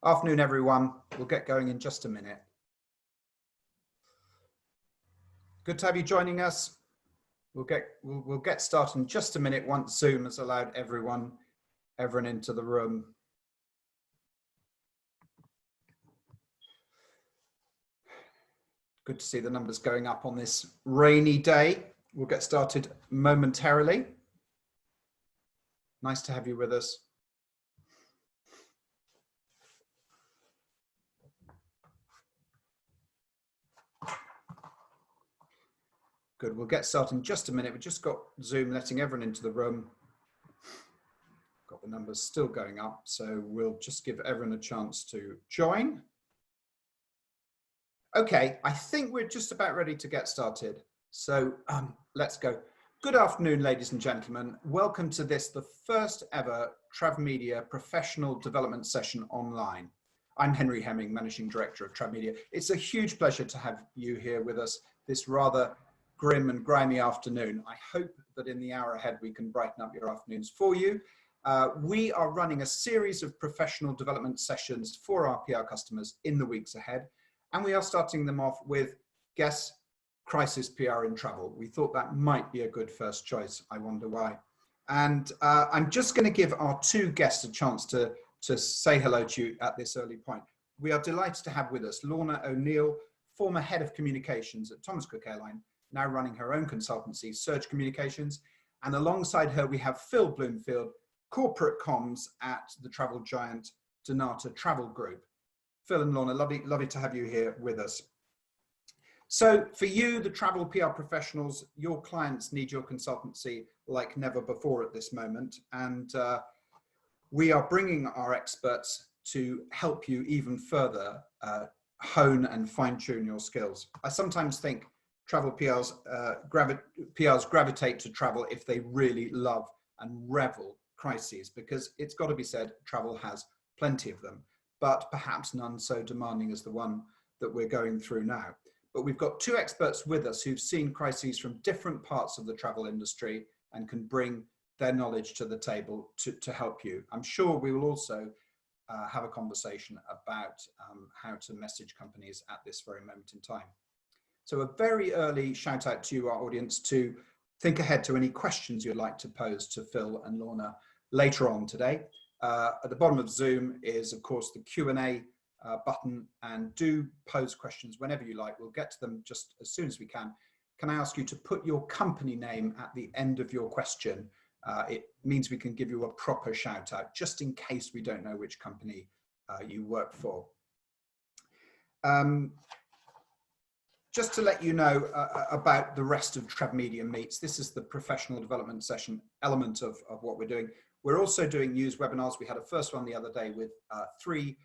Afternoon, everyone. We'll get going in just a minute. Good to have you joining us. We'll get started in just a minute once Zoom has allowed everyone into the room. Good to see the numbers going up on this rainy day. We'll get started momentarily. Nice to have you with us. Good, we'll get started in just a minute. We've just got Zoom letting everyone into the room. Got the numbers still going up, so we'll just give everyone a chance to join. Okay, I think we're just about ready to get started. So let's go. Good afternoon, ladies and gentlemen. Welcome to this, the first ever TravMedia professional development session online. I'm Henry Hemming, Managing Director of TravMedia. It's a huge pleasure to have you here with us this rather grim and grimy afternoon. I hope that in the hour ahead we can brighten up your afternoons for you. We are running a series of professional development sessions for our PR customers in the weeks ahead, and we are starting them off with Guess Crisis PR in Travel. We thought that might be a good first choice. I wonder why. And I'm just going to give our two guests a chance to say hello to you at this early point. We are delighted to have with us Lorna O'Neill, former Head of Communications at Thomas Cook Airline, now running her own consultancy, Surge Communications. And alongside her, we have Phil Bloomfield, Corporate Comms at the travel giant Donata Travel Group. Phil and Lorna, lovely to have you here with us. So for you, the travel PR professionals, your clients need your consultancy like never before at this moment. And we are bringing our experts to help you even further hone and fine tune your skills. I sometimes think travel PRs gravitate to travel if they really love and revel crises, because it's got to be said, travel has plenty of them, but perhaps none so demanding as the one that we're going through now. But we've got two experts with us who've seen crises from different parts of the travel industry and can bring their knowledge to the table to help you. I'm sure we will also have a conversation about how to message companies at this very moment in time. So a very early shout out to you, our audience, to think ahead to any questions you'd like to pose to Phil and Lorna later on today. At the bottom of Zoom is, of course, the Q&A button, and do pose questions whenever you like. We'll get to them just as soon as we can. Can I ask you to put your company name at the end of your question? It means we can give you a proper shout out, just in case we don't know which company you work for. Just to let you know about the rest of TravMedia Meets, this is the professional development session element of what we're doing. We're also doing news webinars. We had a first one the other day with three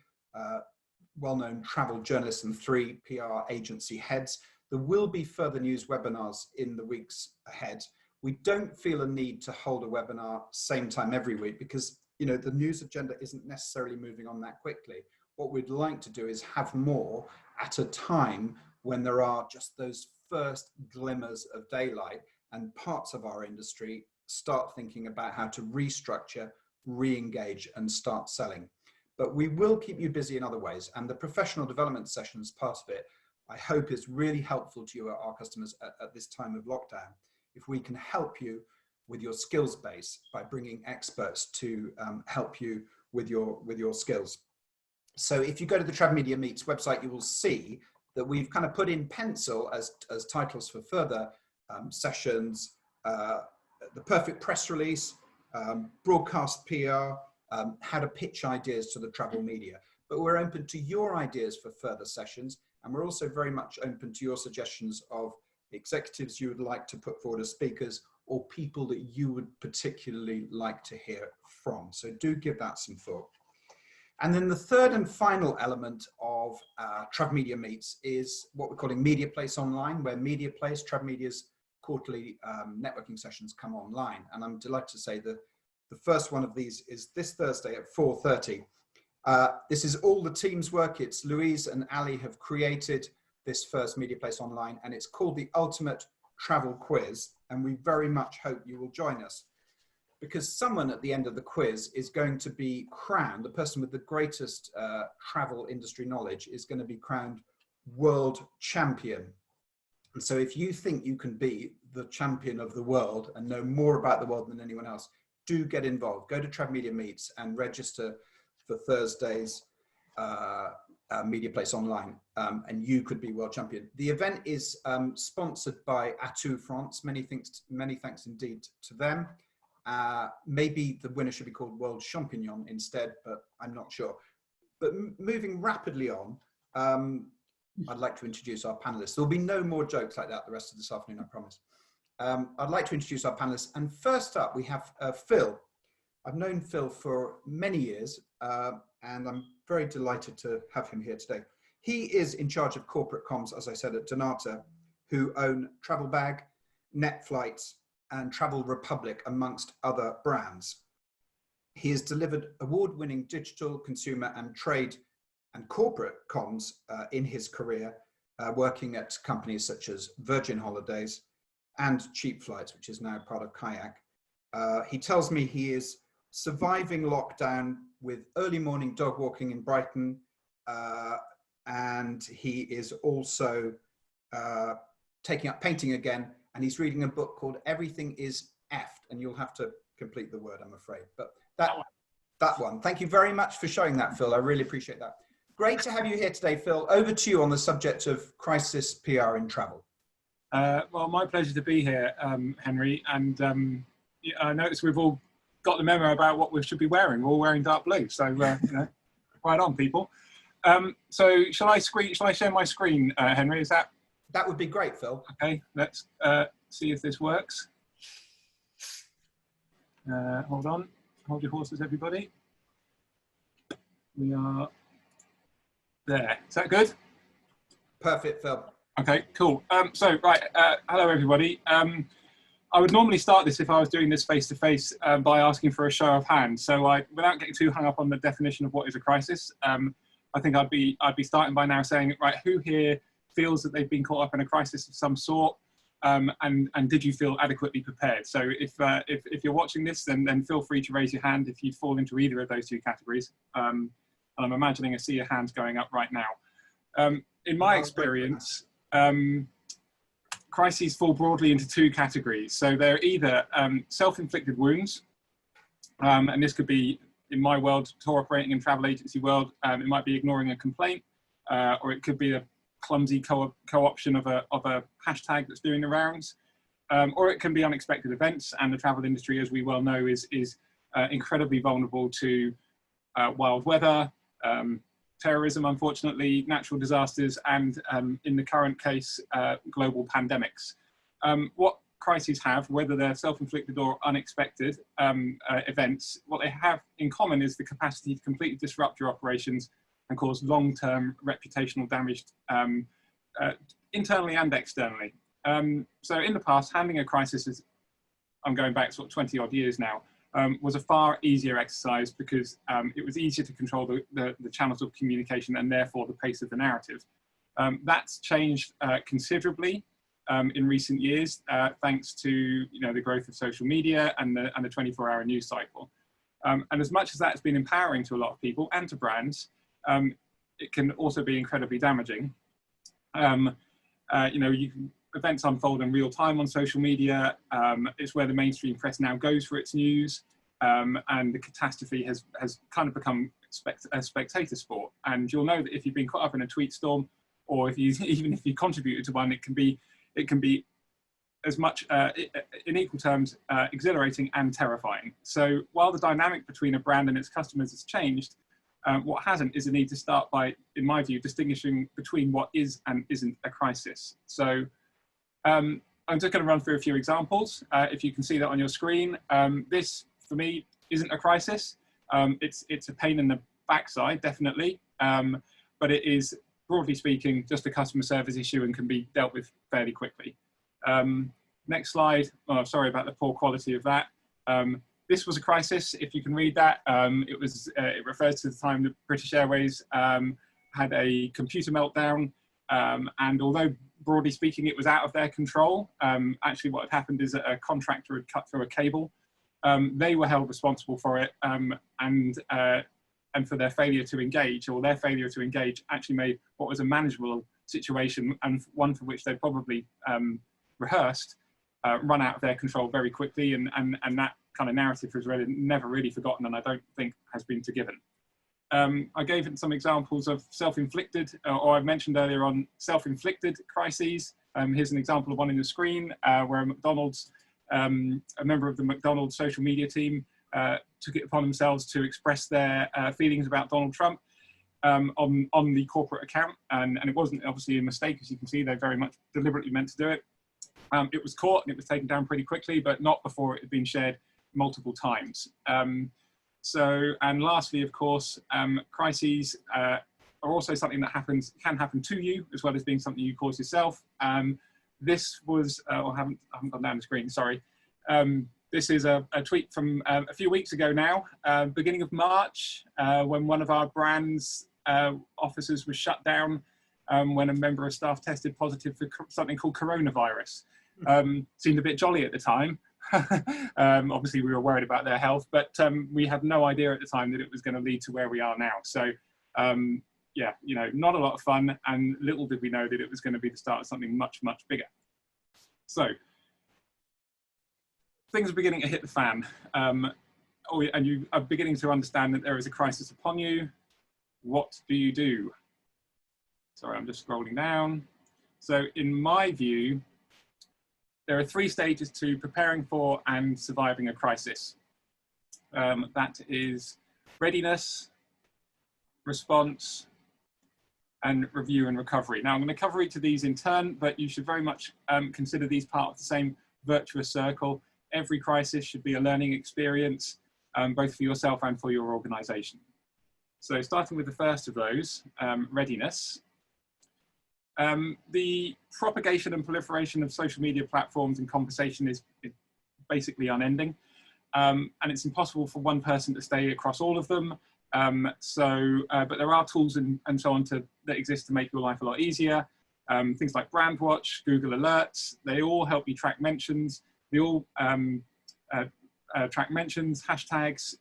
well-known travel journalists and three PR agency heads. There will be further news webinars in the weeks ahead. We don't feel a need to hold a webinar same time every week because, you know, the news agenda isn't necessarily moving on that quickly. What we'd like to do is have more at a time when there are just those first glimmers of daylight and parts of our industry start thinking about how to restructure, re-engage and start selling. But we will keep you busy in other ways, and the professional development sessions part of it, I hope, is really helpful to you, our customers, at this time of lockdown. If we can help you with your skills base by bringing experts to help you with your skills. So if you go to the TravMedia Meets website, you will see that we've kind of put in pencil as titles for further sessions, the perfect press release, broadcast PR, how to pitch ideas to the travel media. But we're open to your ideas for further sessions, and we're also very much open to your suggestions of executives you would like to put forward as speakers, or people that you would particularly like to hear from. So do give that some thought. And then the third and final element of TravMedia Meets is what we're calling Media Place Online, where Media Place, TravMedia's quarterly networking sessions, come online. And I'm delighted to say that the first one of these is this Thursday at 4:30. This is all the team's work. It's Louise and Ali have created this first Media Place Online, and it's called the Ultimate Travel Quiz. And we very much hope you will join us. because someone at the end of the quiz is going to be crowned, the person with the greatest travel industry knowledge is going to be crowned world champion. And so if you think you can be the champion of the world and know more about the world than anyone else, do get involved. Go to TravMedia Meets and register for Thursday's Media Place Online, and you could be world champion. The event is sponsored by Atout France. Many thanks indeed to them. Maybe the winner should be called World Champignon instead, but I'm not sure. But moving rapidly on, I'd like to introduce our panelists. There'll be no more jokes like that the rest of this afternoon, I promise. I'd like to introduce our panelists. And first up, we have Phil. I've known Phil for many years, and I'm very delighted to have him here today. He is in charge of corporate comms, as I said, at Donata, who own Travel Bag, NetFlights, and Travel Republic, amongst other brands. He has delivered award-winning digital, consumer, and trade and corporate comms in his career, working at companies such as Virgin Holidays and Cheap Flights, which is now part of Kayak. He tells me he is surviving lockdown with early morning dog walking in Brighton, and he is also taking up painting again, and he's reading a book called Everything is Effed, and you'll have to complete the word, I'm afraid. But that one. Thank you very much for showing that, Phil. I really appreciate that. Great to have you here today, Phil. Over to you on the subject of crisis PR in travel. Well, my pleasure to be here, Henry. And I noticed we've all got the memo about what we should be wearing. We're all wearing dark blue, so you know, right on, people. So shall I share my screen, Henry? Is that? That would be great, Phil. Okay, let's see if this works. Hold on, hold your horses, everybody. We are there. Is that good? Perfect, Phil. Okay, cool. So, right, hello, everybody. I would normally start this if I was doing this face-to-face by asking for a show of hands. So, without getting too hung up on the definition of what is a crisis, I think I'd be starting by now saying, right, who here feels that they've been caught up in a crisis of some sort, and did you feel adequately prepared? So, if you're watching this, then feel free to raise your hand if you fall into either of those two categories. And I'm imagining a sea of hands going up right now. In my experience, crises fall broadly into two categories. So they're either self-inflicted wounds, and this could be, in my world, tour operating and travel agency world, it might be ignoring a complaint, or it could be a clumsy co-option of a hashtag that's doing the rounds, or it can be unexpected events. And the travel industry, as we well know, is incredibly vulnerable to wild weather, terrorism, unfortunately, natural disasters, and in the current case, global pandemics. What crises have, whether they're self-inflicted or unexpected events, what they have in common is the capacity to completely disrupt your operations and cause long-term reputational damage internally and externally. So in the past, handling a crisis is, I'm going back sort of 20 odd years now, was a far easier exercise because it was easier to control the channels of communication and therefore the pace of the narrative. That's changed considerably in recent years, thanks to the growth of social media and the 24-hour news cycle. And as much as that's been empowering to a lot of people and to brands, it can also be incredibly damaging. Events unfold in real time on social media. It's where the mainstream press now goes for its news, and the catastrophe has kind of become a spectator sport. And you'll know that if you've been caught up in a tweet storm, or even if you contributed to one, it can be as much in equal terms exhilarating and terrifying. So while the dynamic between a brand and its customers has changed, what hasn't is a need to start by, in my view, distinguishing between what is and isn't a crisis. So I'm just going to run through a few examples. If you can see that on your screen, this for me isn't a crisis. It's a pain in the backside, definitely, but it is, broadly speaking, just a customer service issue and can be dealt with fairly quickly. Next slide. Oh, sorry about the poor quality of that. This was a crisis, if you can read that. It refers to the time that British Airways had a computer meltdown, and although broadly speaking it was out of their control, actually what had happened is that a contractor had cut through a cable, they were held responsible for it, and for their failure to engage, or their failure to engage actually made what was a manageable situation, and one for which they probably rehearsed, run out of their control very quickly, and that kind of narrative was really never really forgotten, and I don't think has been forgiven. I gave some examples of self-inflicted, or I mentioned earlier on self-inflicted crises. Here's an example of one in the screen where a member of the McDonald's social media team took it upon themselves to express their feelings about Donald Trump on the corporate account, and it wasn't obviously a mistake, as you can see. They very much deliberately meant to do it. It was caught and it was taken down pretty quickly, but not before it had been shared multiple times. And lastly, of course, crises are also something that can happen to you, as well as being something you cause yourself. This was, I haven't gone down the screen, sorry. This is a tweet from a few weeks ago now, beginning of March, when one of our brand's offices was shut down when a member of staff tested positive for something called coronavirus. Seemed a bit jolly at the time. Obviously, we were worried about their health, but we had no idea at the time that it was going to lead to where we are now. So, yeah, you know, not a lot of fun, and little did we know that it was going to be the start of something much, much bigger. So, things are beginning to hit the fan, and you are beginning to understand that there is a crisis upon you. What do you do? Sorry, I'm just scrolling down. So, in my view, there are 3 stages to preparing for and surviving a crisis. That is readiness, response, and review and recovery. Now, I'm going to cover each of these in turn, but you should very much consider these part of the same virtuous circle. Every crisis should be a learning experience, both for yourself and for your organization. So starting with the first of those, readiness. The propagation and proliferation of social media platforms and conversation is basically unending. And it's impossible for one person to stay across all of them. But there are tools and so on that exist to make your life a lot easier. Things like Brandwatch, Google Alerts, they all help you track mentions. They all track mentions, hashtags,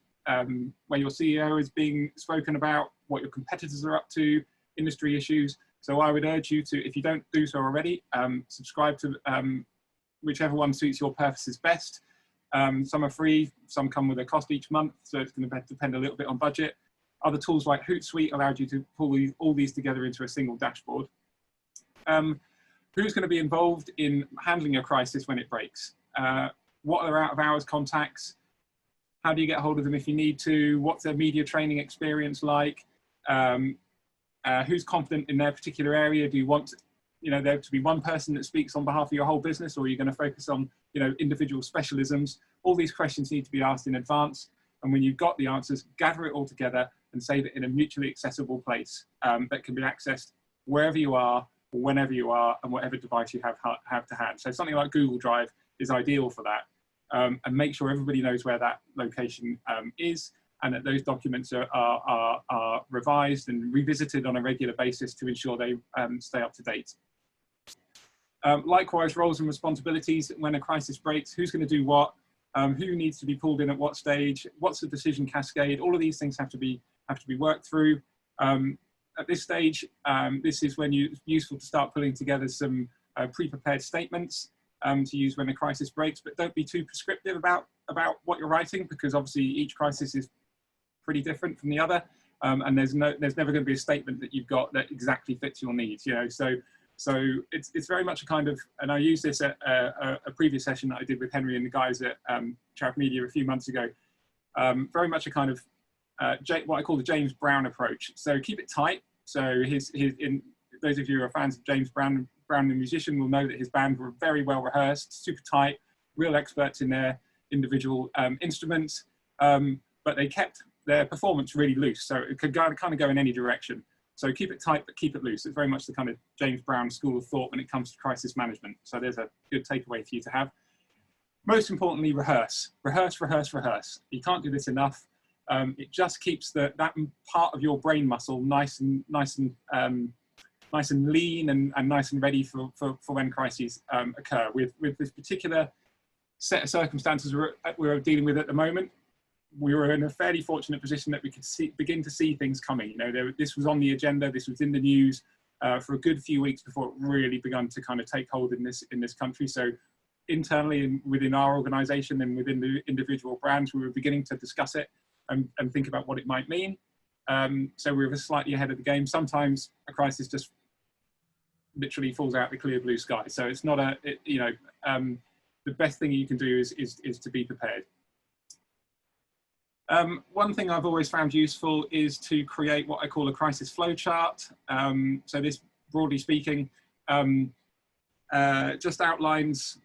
where your CEO is being spoken about, what your competitors are up to, industry issues. So I would urge you to, if you don't do so already, subscribe to whichever one suits your purposes best. Some are free, some come with a cost each month, so it's going to depend a little bit on budget. Other tools like Hootsuite allowed you to pull all these together into a single dashboard. Who's going to be involved in handling a crisis when it breaks? What are their out-of-hours contacts? How do you get hold of them if you need to? What's their media training experience like? Who's confident in their particular area? Do you want there to be one person that speaks on behalf of your whole business, or are you going to focus on individual specialisms? All these questions need to be asked in advance, and when you've got the answers, gather it all together and save it in a mutually accessible place that can be accessed wherever you are, or whenever you are, and whatever device you have to hand. So something like Google Drive is ideal for that, and make sure everybody knows where that location is, and that those documents are revised and revisited on a regular basis to ensure they stay up to date. Likewise, roles and responsibilities when a crisis breaks. Who's going to do what? Who needs to be pulled in at what stage? What's the decision cascade? All of these things have to be worked through. At this stage, this is when it's useful to start pulling together some pre-prepared statements to use when a crisis breaks, but don't be too prescriptive about what you're writing, because obviously each crisis is pretty different from the other, and there's never going to be a statement that you've got that exactly fits your needs. So it's very much a kind of, and I used this at a previous session that I did with Henry and the guys at TravMedia a few months ago. Very much a kind of what I call the James Brown approach. So keep it tight. So those of you who are fans of James Brown, the musician, will know that his band were very well rehearsed, super tight, real experts in their individual instruments, but they kept their performance really loose. So it could kind of go in any direction. So keep it tight, but keep it loose. It's very much the kind of James Brown school of thought when it comes to crisis management. So there's a good takeaway for you to have. Most importantly, rehearse. Rehearse, rehearse, rehearse. You can't do this enough. It just keeps that part of your brain muscle nice and lean and nice and ready for when crises occur. With this particular set of circumstances we're dealing with at the moment, we were in a fairly fortunate position that we could begin to see things coming. You know, this was on the agenda, this was in the news for a good few weeks before it really begun to kind of take hold in this country. So internally and within our organisation and within the individual brands, we were beginning to discuss it and think about what it might mean. So we were slightly ahead of the game. Sometimes a crisis just literally falls out the clear blue sky. So it's not the best thing you can do is to be prepared. One thing I've always found useful is to create what I call a crisis flow chart. So this, broadly speaking, just outlines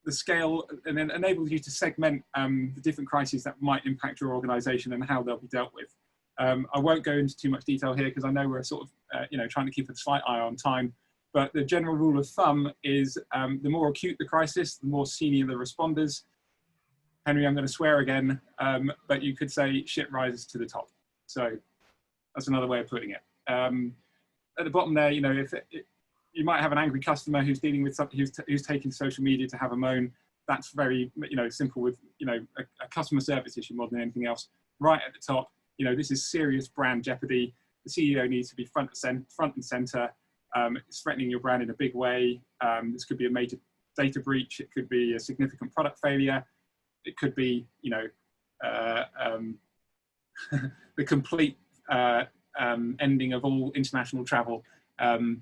the scale and then enables you to segment the different crises that might impact your organisation and how they'll be dealt with. I won't go into too much detail here because I know we're sort of trying to keep a slight eye on time. But the general rule of thumb is the more acute the crisis, the more senior the responders. Henry, I'm going to swear again, but you could say shit rises to the top. So that's another way of putting it. At the bottom there, you know, you might have an angry customer who's dealing with something, who's taking social media to have a moan. That's very, simple with, a customer service issue more than anything else. Right at the top, this is serious brand jeopardy. The CEO needs to be front and center. It's threatening your brand in a big way. This could be a major data breach. It could be a significant product failure. It could be, the complete ending of all international travel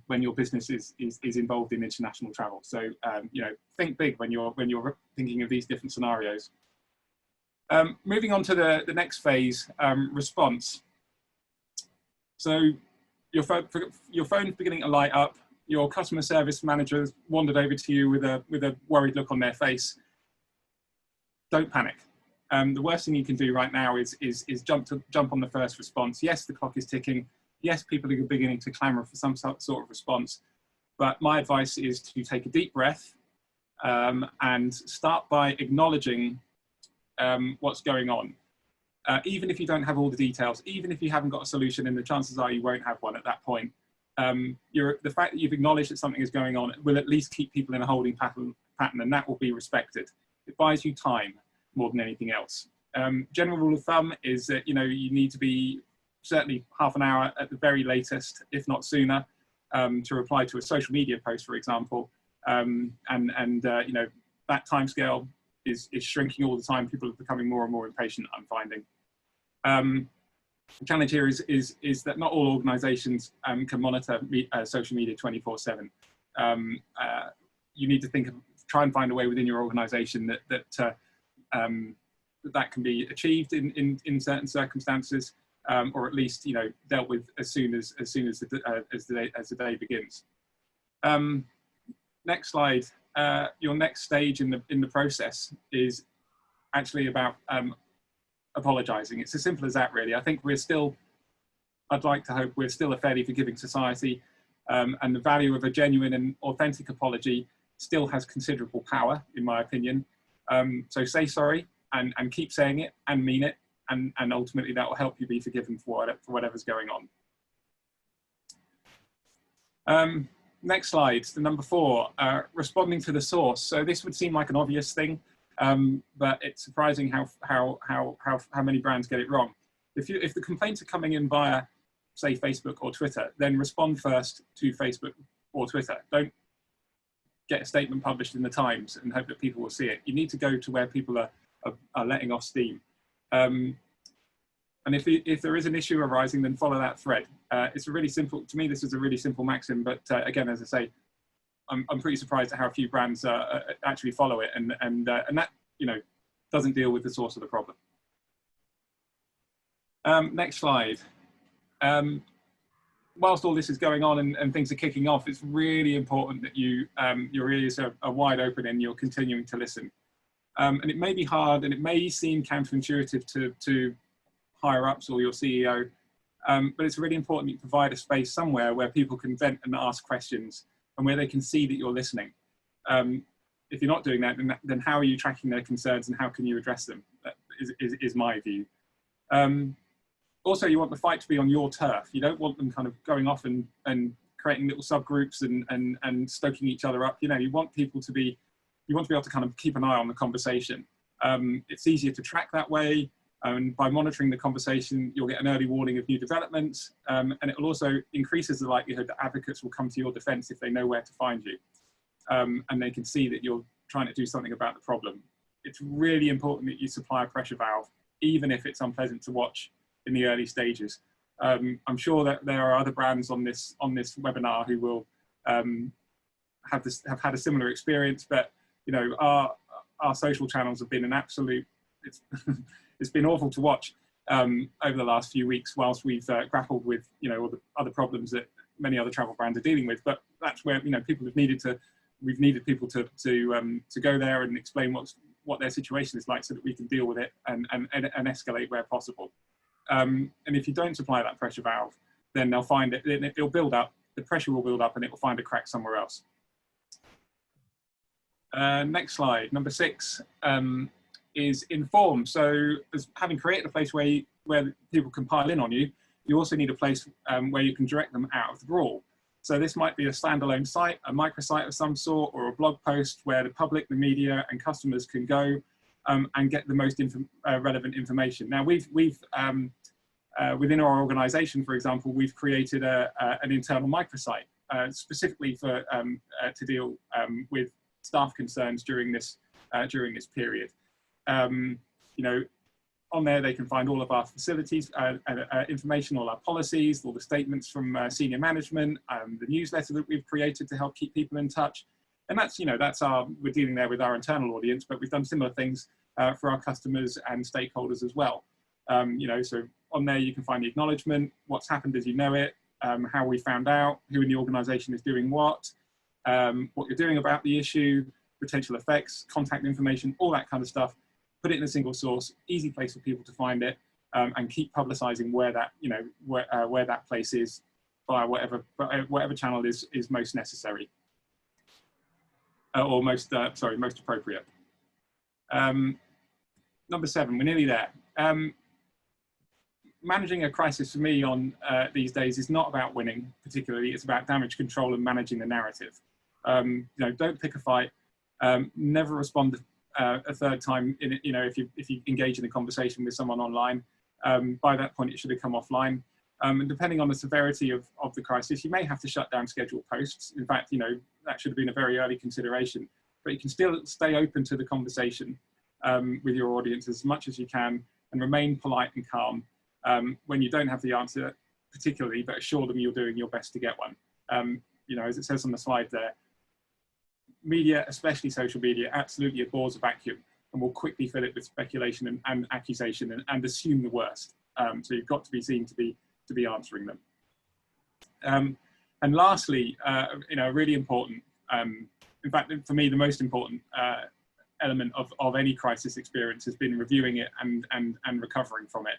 when your business is involved in international travel. So, think big when you're thinking of these different scenarios. Moving on to the next phase, response. So your phone's beginning to light up. Your customer service manager wandered over to you with a worried look on their face. Don't panic. The worst thing you can do right now is jump on the first response. Yes, the clock is ticking. Yes, people are beginning to clamour for some sort of response. But my advice is to take a deep breath and start by acknowledging what's going on. Even if you don't have all the details, even if you haven't got a solution, and the chances are you won't have one at that point, the fact that you've acknowledged that something is going on will at least keep people in a holding pattern, and that will be respected. It buys you time more than anything else. General rule of thumb is that you need to be certainly half an hour at the very latest, if not sooner, to reply to a social media post, for example. That timescale is shrinking all the time. People are becoming more and more impatient, I'm finding. The challenge here is that not all organisations can monitor social media 24/7. You need to try and find a way within your organisation that can be achieved in certain circumstances, or at least dealt with as soon as the day begins. Next slide. Your next stage in the process is actually about apologising. It's as simple as that, really. I think I'd like to hope we're still a fairly forgiving society, and the value of a genuine and authentic apology still has considerable power, in my opinion. So say sorry and keep saying it and mean it, and ultimately that will help you be forgiven for whatever's going on. Next slide, the number 4, responding to the source. So this would seem like an obvious thing, but it's surprising how many brands get it wrong. If the complaints are coming in via, say, Facebook or Twitter, then respond first to Facebook or Twitter. Don't get a statement published in the Times and hope that people will see it. You need to go to where people are letting off steam. And if there is an issue arising, then follow that thread. It's a really simple, to me, this is a really simple maxim, but again, as I say, I'm pretty surprised at how few brands actually follow it, and that doesn't deal with the source of the problem. Next slide. Whilst all this is going on and things are kicking off, it's really important that your ears are wide open and you're continuing to listen. And it may be hard and it may seem counterintuitive to higher ups or your CEO, but it's really important you provide a space somewhere where people can vent and ask questions and where they can see that you're listening. If you're not doing that, then how are you tracking their concerns and how can you address them? That is my view. Also, you want the fight to be on your turf. You don't want them kind of going off and creating little subgroups and stoking each other up. You want people to be you want to be able to kind of keep an eye on the conversation. It's easier to track that way. And by monitoring the conversation, you'll get an early warning of new developments, and it will also increases the likelihood that advocates will come to your defense if they know where to find you, and they can see that you're trying to do something about the problem. It's really important that you supply a pressure valve, even if it's unpleasant to watch in the early stages. I'm sure that there are other brands on this webinar who will have had a similar experience, but you know, our social channels have been an absolute, it's been awful to watch over the last few weeks whilst we've grappled with, you know, all the other problems that many other travel brands are dealing with. But that's where, you know, we've needed people to go there and explain what their situation is like, so that we can deal with it and escalate where possible. And if you don't supply that pressure valve, then they'll find it'll build up, the pressure will build up, and it will find a crack somewhere else. Next slide, number 6, is inform. So as having created a place where people can pile in on you, you also need a place where you can direct them out of the brawl. So this might be a standalone site, a microsite of some sort, or a blog post where the public, the media, and customers can go and get the most relevant information. Now, we've within our organisation, for example, we've created an internal microsite specifically for to deal with staff concerns during this period. You know, on there they can find all of our facilities information, all our policies, all the statements from senior management, the newsletter that we've created to help keep people in touch. And that's, you know, we're dealing there with our internal audience, but we've done similar things for our customers and stakeholders as well. You know, so on there you can find the acknowledgement, what's happened as you know it, how we found out, who in the organisation is doing what you're doing about the issue, potential effects, contact information, all that kind of stuff. Put it in a single source, easy place for people to find it, and keep publicising where that, you know, where that place is via whatever channel is most necessary, or most appropriate. Number 7, we're nearly there. Managing a crisis for me on these days is not about winning particularly, it's about damage control and managing the narrative. You know, don't pick a fight, never respond a third time in it. You know, if you engage in a conversation with someone online, by that point it should have come offline. And depending on the severity of the crisis, you may have to shut down scheduled posts. In fact, you know, that should have been a very early consideration, but you can still stay open to the conversation with your audience as much as you can, and remain polite and calm when you don't have the answer particularly, but assure them you're doing your best to get one. You know, as it says on the slide there, media, especially social media, absolutely abhors a vacuum and will quickly fill it with speculation and accusation and assume the worst. So you've got to be seen to be answering them. And lastly, you know, really important, in fact, for me, the most important element of any crisis experience has been reviewing it and recovering from it.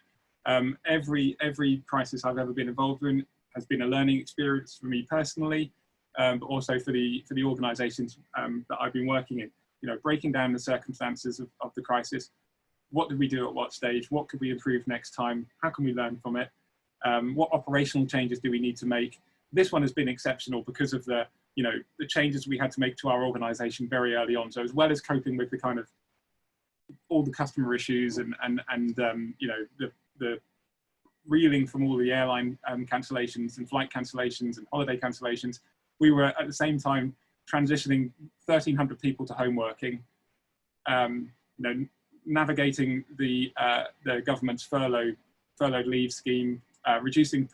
Every crisis I've ever been involved in has been a learning experience for me personally, but also for the organisations that I've been working in. You know, breaking down the circumstances of the crisis. What did we do at what stage? What could we improve next time? How can we learn from it? What operational changes do we need to make? This one has been exceptional because of the changes we had to make to our organisation very early on. So as well as coping with the kind of all the customer issues and you know, the reeling from all the airline cancellations and flight cancellations and holiday cancellations, we were at the same time transitioning 1,300 people to home working, you know, navigating the government's furloughed leave scheme, reducing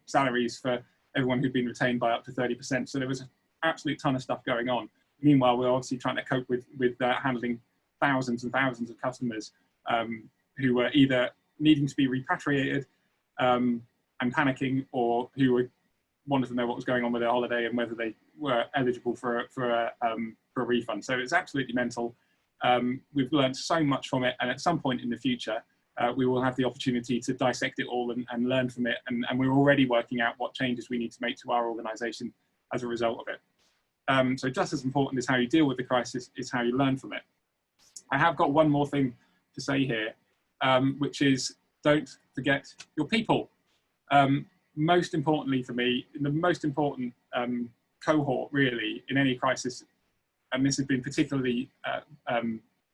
salaries for everyone who'd been retained by up to 30%. So there was an absolute ton of stuff going on. Meanwhile, we're obviously trying to cope with handling thousands and thousands of customers who were either needing to be repatriated and panicking, or who wanted to know what was going on with their holiday and whether they were eligible for a refund. So it's absolutely mental. We've learned so much from it, and at some point in the future, we will have the opportunity to dissect it all and learn from it. And we're already working out what changes we need to make to our organisation as a result of it. So just as important as how you deal with the crisis is how you learn from it. I have got one more thing to say here, which is don't forget your people. Most importantly for me, the most important cohort really in any crisis and this has been particularly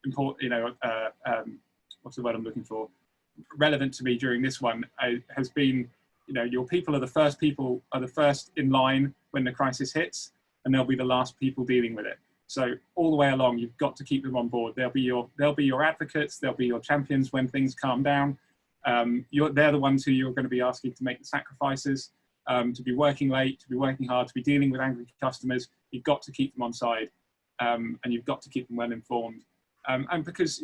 important, what's the word I'm looking for? Relevant to me during this one has been, your people are the first in line when the crisis hits, and they'll be the last people dealing with it. So all the way along, you've got to keep them on board. They'll be your advocates. They'll be your champions when things calm down. They're the ones who you're going to be asking to make the sacrifices, to be working late, to be working hard, to be dealing with angry customers. You've got to keep them on side, and you've got to keep them well informed. And because,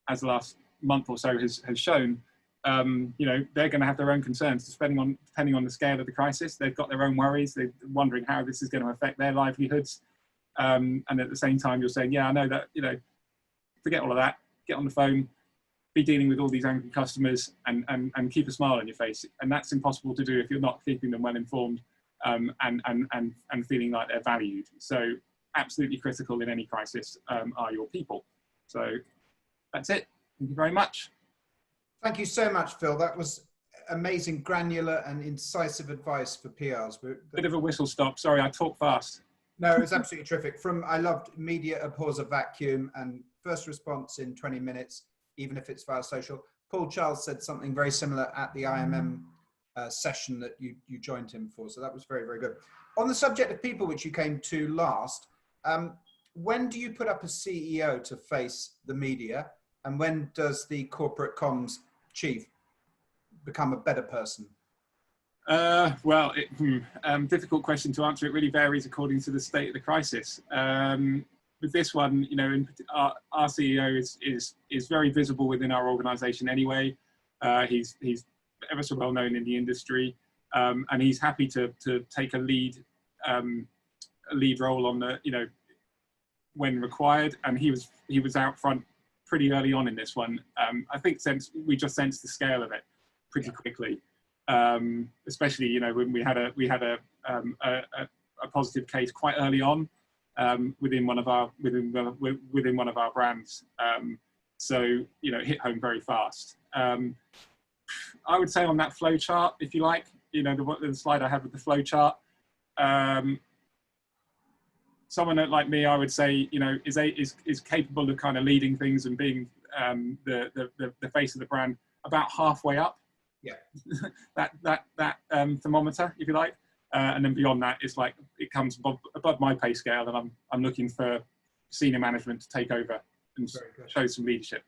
as the last month or so has shown, they're going to have their own concerns depending on the scale of the crisis. They've got their own worries. They're wondering how this is going to affect their livelihoods. And at the same time, you're saying, yeah, I know that, forget all of that, get on the phone, be dealing with all these angry customers and keep a smile on your face. And that's impossible to do if you're not keeping them well informed and feeling like they're valued. So absolutely critical in any crisis are your people. So that's it. Thank you very much. Thank you so much, Phil. That was amazing, granular and incisive advice for PRs. Bit of a whistle stop. Sorry, I talk fast. No, it was absolutely terrific. I loved media abhors a vacuum and first response in 20 minutes, even if it's via social. Paul Charles said something very similar at the IMM session that you joined him for. So that was very, very good. On the subject of people, which you came to last, when do you put up a CEO to face the media? And when does the corporate comms chief become a better person? Difficult question to answer. It really varies according to the state of the crisis. With this one, our CEO is very visible within our organisation anyway. He's ever so well known in the industry, and he's happy to take a lead role on the when required. And he was out front pretty early on in this one. I think we just sensed the scale of it pretty quickly. Especially when we had a positive case quite early on within one of our brands, so it hit home very fast. I would say on that flow chart, if you like, the slide I have with the flow chart, someone like me, I would say, is capable of kind of leading things and being the face of the brand about halfway up. Yeah, that thermometer, if you like, and then beyond that, it's like it comes above my pay scale, and I'm looking for senior management to take over and show some leadership.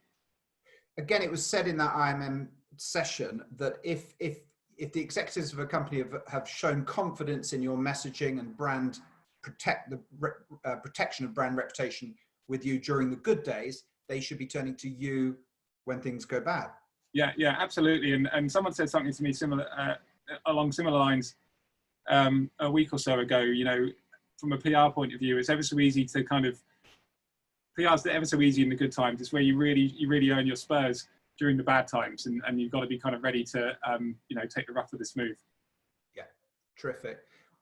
Again, it was said in that IMM session that if the executives of a company have shown confidence in your messaging and brand protection of brand reputation with you during the good days, they should be turning to you when things go bad. Yeah, absolutely. And someone said something to me similar along similar lines a week or so ago. From a PR point of view, it's ever so easy to PR's ever so easy in the good times. It's where you really earn your spurs during the bad times, and you've got to be kind of ready to take the rough with the smooth. Yeah, terrific.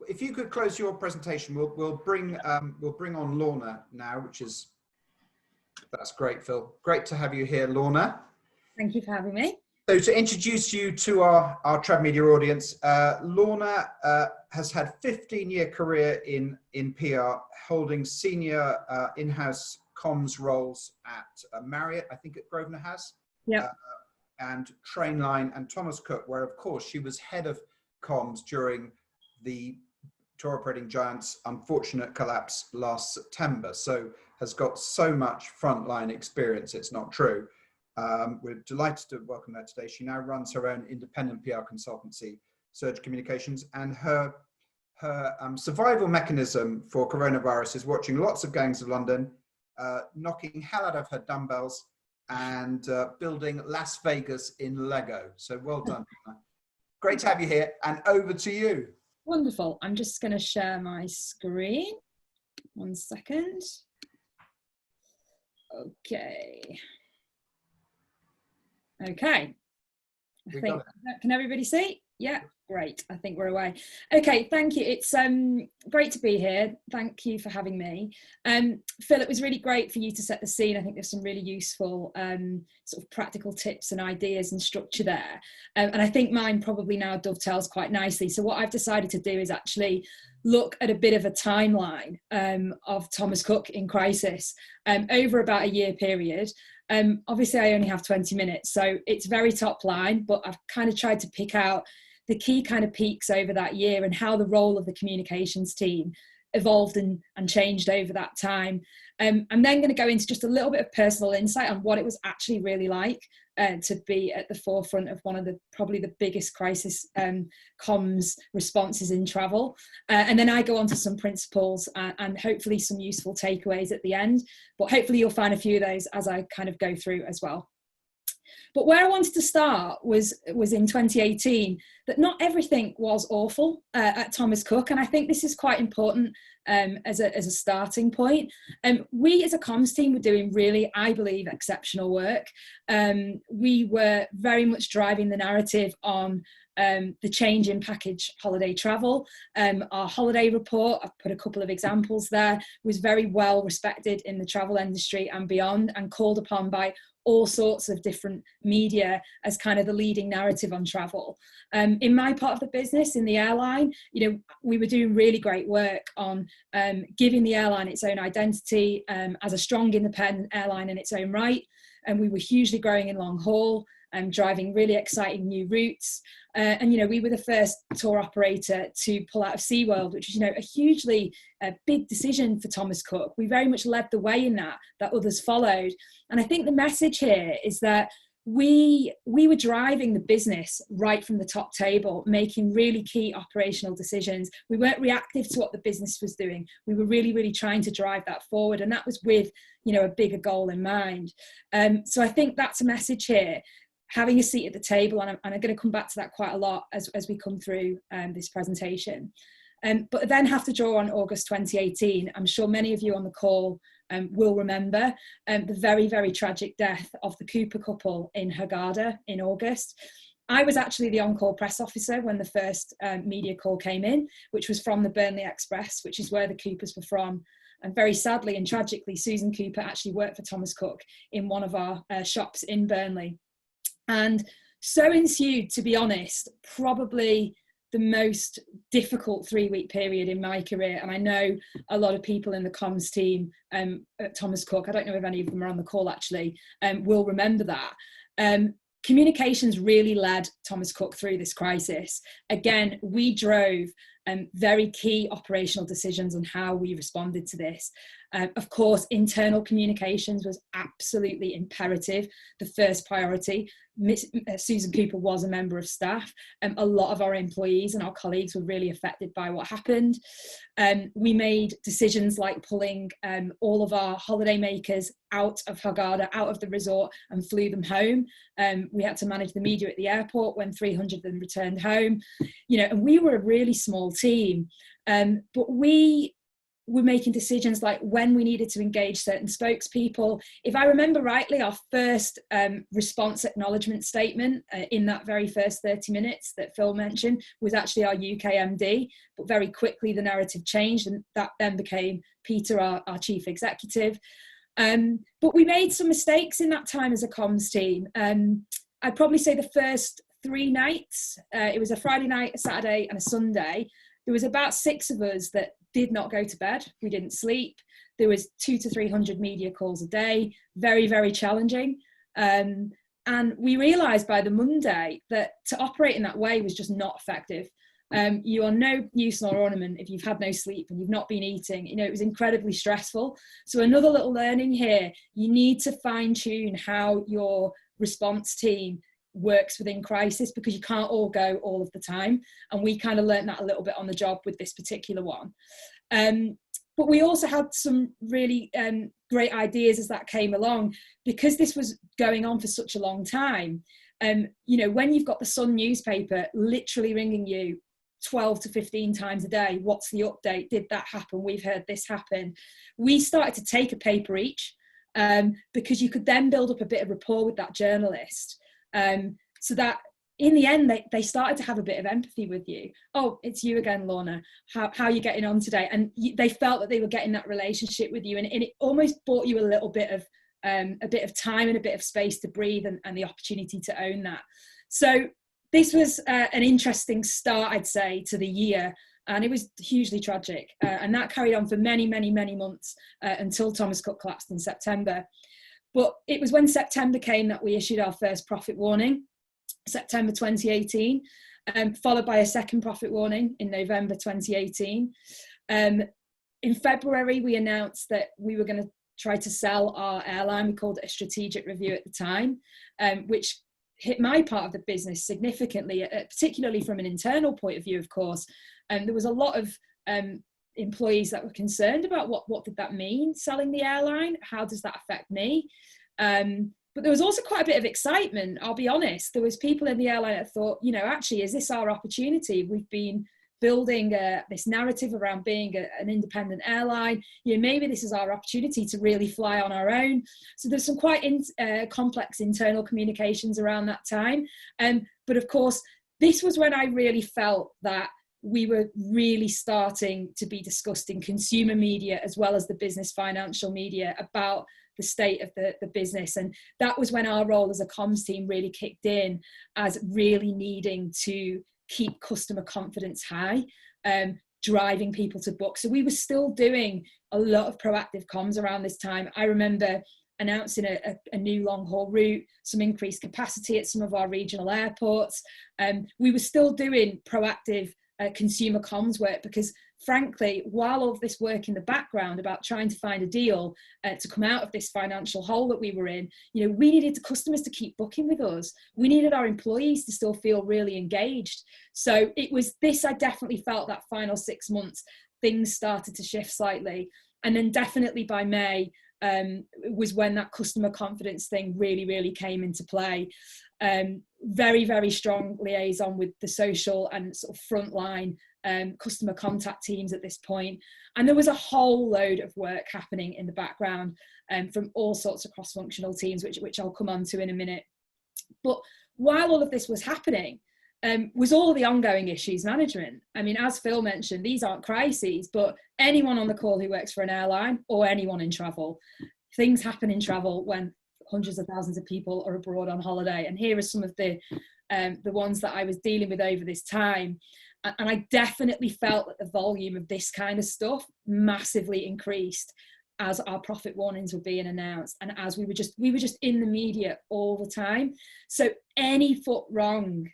If you could close your presentation, we'll bring on Lorna now, that's great, Phil. Great to have you here, Lorna. Thank you for having me. So to introduce you to our TravMedia audience, Lorna has had a 15-year career in PR, holding senior in-house comms roles at Marriott, I think at Grosvenor House, and Trainline and Thomas Cook, where of course she was head of comms during the tour operating giant's unfortunate collapse last September. So has got so much frontline experience, it's not true. We're delighted to welcome her today. She now runs her own independent PR consultancy, Surge Communications, and her survival mechanism for coronavirus is watching lots of Gangs of London, knocking hell out of her dumbbells, and building Las Vegas in Lego. So well done. Great to have you here, and over to you. Wonderful. I'm just going to share my screen. 1 second. Okay. I think, can everybody see? Yeah, great. I think we're away. Okay, thank you. It's great to be here. Thank you for having me. Phil, it was really great for you to set the scene. I think there's some really useful sort of practical tips and ideas and structure there. And I think mine probably now dovetails quite nicely. So what I've decided to do is actually look at a bit of a timeline of Thomas Cook in crisis over about a year period. Obviously, I only have 20 minutes, so it's very top line, but I've kind of tried to pick out the key kind of peaks over that year and how the role of the communications team evolved and changed over that time. I'm then going to go into just a little bit of personal insight on what it was actually really like to be at the forefront of one of the probably the biggest crisis comms responses in travel. And then I go on to some principles and hopefully some useful takeaways at the end. But hopefully you'll find a few of those as I kind of go through as well. But where I wanted to start was in 2018, that not everything was awful at Thomas Cook. And I think this is quite important as a starting point. We as a comms team were doing really, I believe, exceptional work. We were very much driving the narrative on the change in package holiday travel. Our holiday report, I've put a couple of examples there, was very well respected in the travel industry and beyond, and called upon by all sorts of different media as kind of the leading narrative on travel. In my part of the business, in the airline, we were doing really great work on giving the airline its own identity as a strong independent airline in its own right. And we were hugely growing in long haul and driving really exciting new routes. And we were the first tour operator to pull out of SeaWorld, which was, a hugely big decision for Thomas Cook. We very much led the way in that others followed. And I think the message here is that we were driving the business right from the top table, making really key operational decisions. We weren't reactive to what the business was doing. We were really, really trying to drive that forward. And that was with, a bigger goal in mind. So I think that's a message here. Having a seat at the table, and I'm going to come back to that quite a lot as we come through this presentation. But then have to draw on August 2018. I'm sure many of you on the call will remember the very, very tragic death of the Cooper couple in Hurghada in August. I was actually the on-call press officer when the first media call came in, which was from the Burnley Express, which is where the Coopers were from. And very sadly and tragically, Susan Cooper actually worked for Thomas Cook in one of our shops in Burnley. And so ensued, to be honest, probably the most difficult 3-week period in my career. And I know a lot of people in the comms team at Thomas Cook, I don't know if any of them are on the call actually, will remember that. Communications really led Thomas Cook through this crisis. Again, we drove very key operational decisions on how we responded to this. Of course, internal communications was absolutely imperative, the first priority. Susan Cooper was a member of staff. A lot of our employees and our colleagues were really affected by what happened. We made decisions like pulling all of our holiday makers out of Hurghada, out of the resort, and flew them home. We had to manage the media at the airport when 300 of them returned home. And we were a really small team, but we were making decisions like when we needed to engage certain spokespeople. If I remember rightly, our first response acknowledgement statement in that very first 30 minutes that Phil mentioned was actually our UK MD, but very quickly the narrative changed and that then became Peter, our chief executive. But we made some mistakes in that time as a comms team. I'd probably say the first 3 nights, it was a Friday night, a Saturday and a Sunday, there was about 6 of us that did not go to bed. We didn't sleep. There was 200 to 300 media calls a day, very, very challenging. And we realized by the Monday that to operate in that way was just not effective. You are no use nor ornament if you've had no sleep and you've not been eating. It was incredibly stressful. So another little learning here, you need to fine tune how your response team works within crisis, because you can't all go all of the time. And we kind of learned that a little bit on the job with this particular one. But we also had some really great ideas as that came along, because this was going on for such a long time. When you've got the Sun newspaper literally ringing you 12 to 15 times a day, what's the update? Did that happen? We've heard this happen. We started to take a paper each, because you could then build up a bit of rapport with that journalist. So that in the end, they started to have a bit of empathy with you. Oh, it's you again, Lorna. How are you getting on today? And they felt that they were getting that relationship with you, and it almost bought you a little bit of time and a bit of space to breathe, and the opportunity to own that. So this was an interesting start, I'd say, to the year, and it was hugely tragic. And that carried on for many, many, many months until Thomas Cook collapsed in September. But it was when September came that we issued our first profit warning, September 2018, followed by a second profit warning in November 2018. In February, we announced that we were going to try to sell our airline. We called it a strategic review at the time, which hit my part of the business significantly, particularly from an internal point of view, of course. There was a lot of employees that were concerned about what did that mean, selling the airline? How does that affect me? But there was also quite a bit of excitement, I'll be honest. There was people in the airline that thought, actually, is this our opportunity? We've been building this narrative around being an independent airline. Maybe this is our opportunity to really fly on our own. So there's some quite complex internal communications around that time. But of course, this was when I really felt that we were really starting to be discussed in consumer media as well as the business financial media about the state of the business. And that was when our role as a comms team really kicked in, as really needing to keep customer confidence high, driving people to book. So we were still doing a lot of proactive comms around this time. I remember announcing a new long haul route, some increased capacity at some of our regional airports. We were still doing proactive consumer comms work, because frankly, while all of this work in the background about trying to find a deal to come out of this financial hole that we were in, we needed the customers to keep booking with us. We needed our employees to still feel really engaged. So it was this, I definitely felt that final 6 months, things started to shift slightly. And then definitely by May was when that customer confidence thing really, really came into play. Very, very strong liaison with the social and sort of frontline customer contact teams at this point. And there was a whole load of work happening in the background from all sorts of cross-functional teams, which I'll come on to in a minute. But while all of this was happening, was all the ongoing issues management. I mean, as Phil mentioned, these aren't crises, but anyone on the call who works for an airline or anyone in travel, things happen in travel when hundreds of thousands of people are abroad on holiday. And here are some of the ones that I was dealing with over this time. And I definitely felt that the volume of this kind of stuff massively increased as our profit warnings were being announced, and as we were just in the media all the time. So any foot wrong,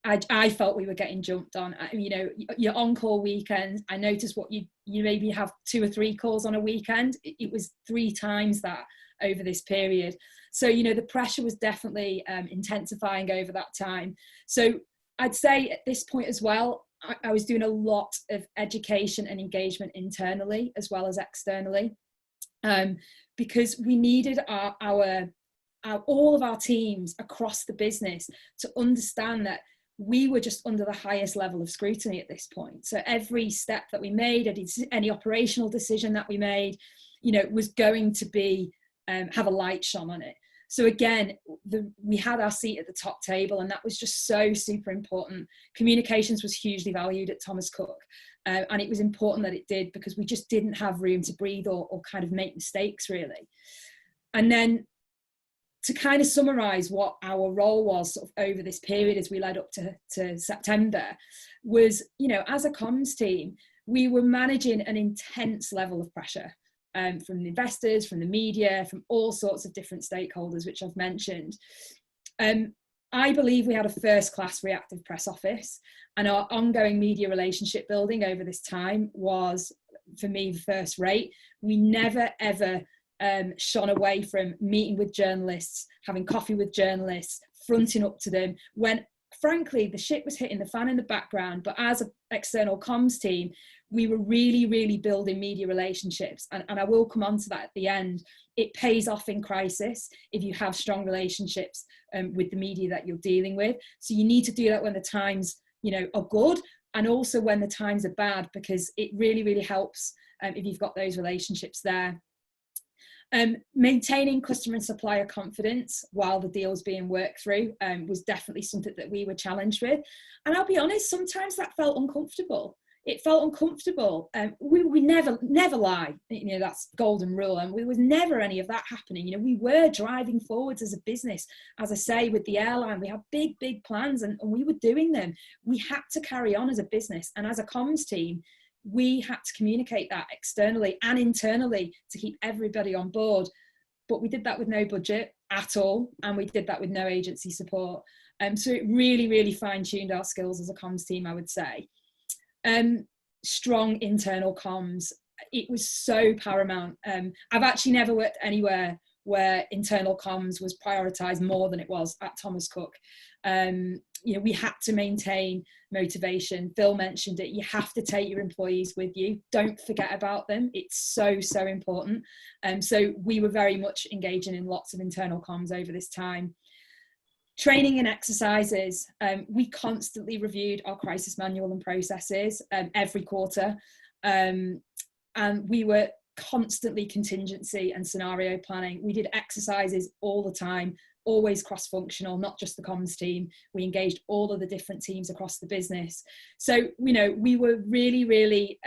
I felt we were getting jumped on. Your on-call weekends, I noticed what you maybe have 2 or 3 calls on a weekend. It was 3 times that over this period. So, the pressure was definitely intensifying over that time. So I'd say at this point as well, I was doing a lot of education and engagement internally as well as externally, because we needed all of our teams across the business to understand that we were just under the highest level of scrutiny at this point. So every step that we made, any operational decision that we made, was going to be have a light shone on it. So again, we had our seat at the top table, and that was just so super important. Communications was hugely valued at Thomas Cook, and it was important that it did, because we just didn't have room to breathe or kind of make mistakes, really. And then to kind of summarize what our role was sort of over this period as we led up to September was, as a comms team, we were managing an intense level of pressure from the investors, from the media, from all sorts of different stakeholders, which I've mentioned. I believe we had a first-class reactive press office, and our ongoing media relationship building over this time was, for me, first rate. We never, ever shone away from meeting with journalists, having coffee with journalists, fronting up to them when, frankly, the shit was hitting the fan in the background. But as an external comms team, we were really, really building media relationships. And I will come on to that at the end. It pays off in crisis if you have strong relationships with the media that you're dealing with. So you need to do that when the times, are good, and also when the times are bad, because it really, really helps if you've got those relationships there. Maintaining customer and supplier confidence while the deal was being worked through was definitely something that we were challenged with. And I'll be honest, sometimes that felt uncomfortable. It felt uncomfortable. We never lie. That's golden rule. And there was never any of that happening. We were driving forwards as a business. As I say, with the airline, we had big plans and we were doing them. We had to carry on as a business. And as a comms team, we had to communicate that externally and internally to keep everybody on board. But we did that with no budget at all. And we did that with no agency support. So it really fine-tuned our skills as a comms team, I would say. Strong internal comms. It was so paramount. I've actually never worked anywhere where internal comms was prioritized more than it was at Thomas Cook. We had to maintain motivation. Phil mentioned it. You have to take your employees with you. Don't forget about them. It's so important. So we were very much engaging in lots of internal comms over this time. Training and exercises. We constantly reviewed our crisis manual and processes every quarter. And we were constantly contingency and scenario planning. We did exercises all the time, always cross-functional, not just the comms team. We engaged all of the different teams across the business. So, we were really,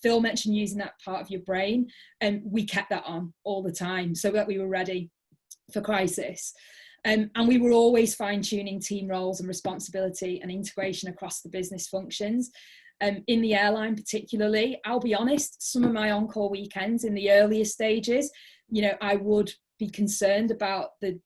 Phil mentioned using that part of your brain, and we kept that on all the time so that we were ready for crisis. And we were always fine-tuning team roles and responsibility and integration across the business functions. In the airline particularly, I'll be honest, some of my on-call weekends in the earlier stages, I would be concerned about the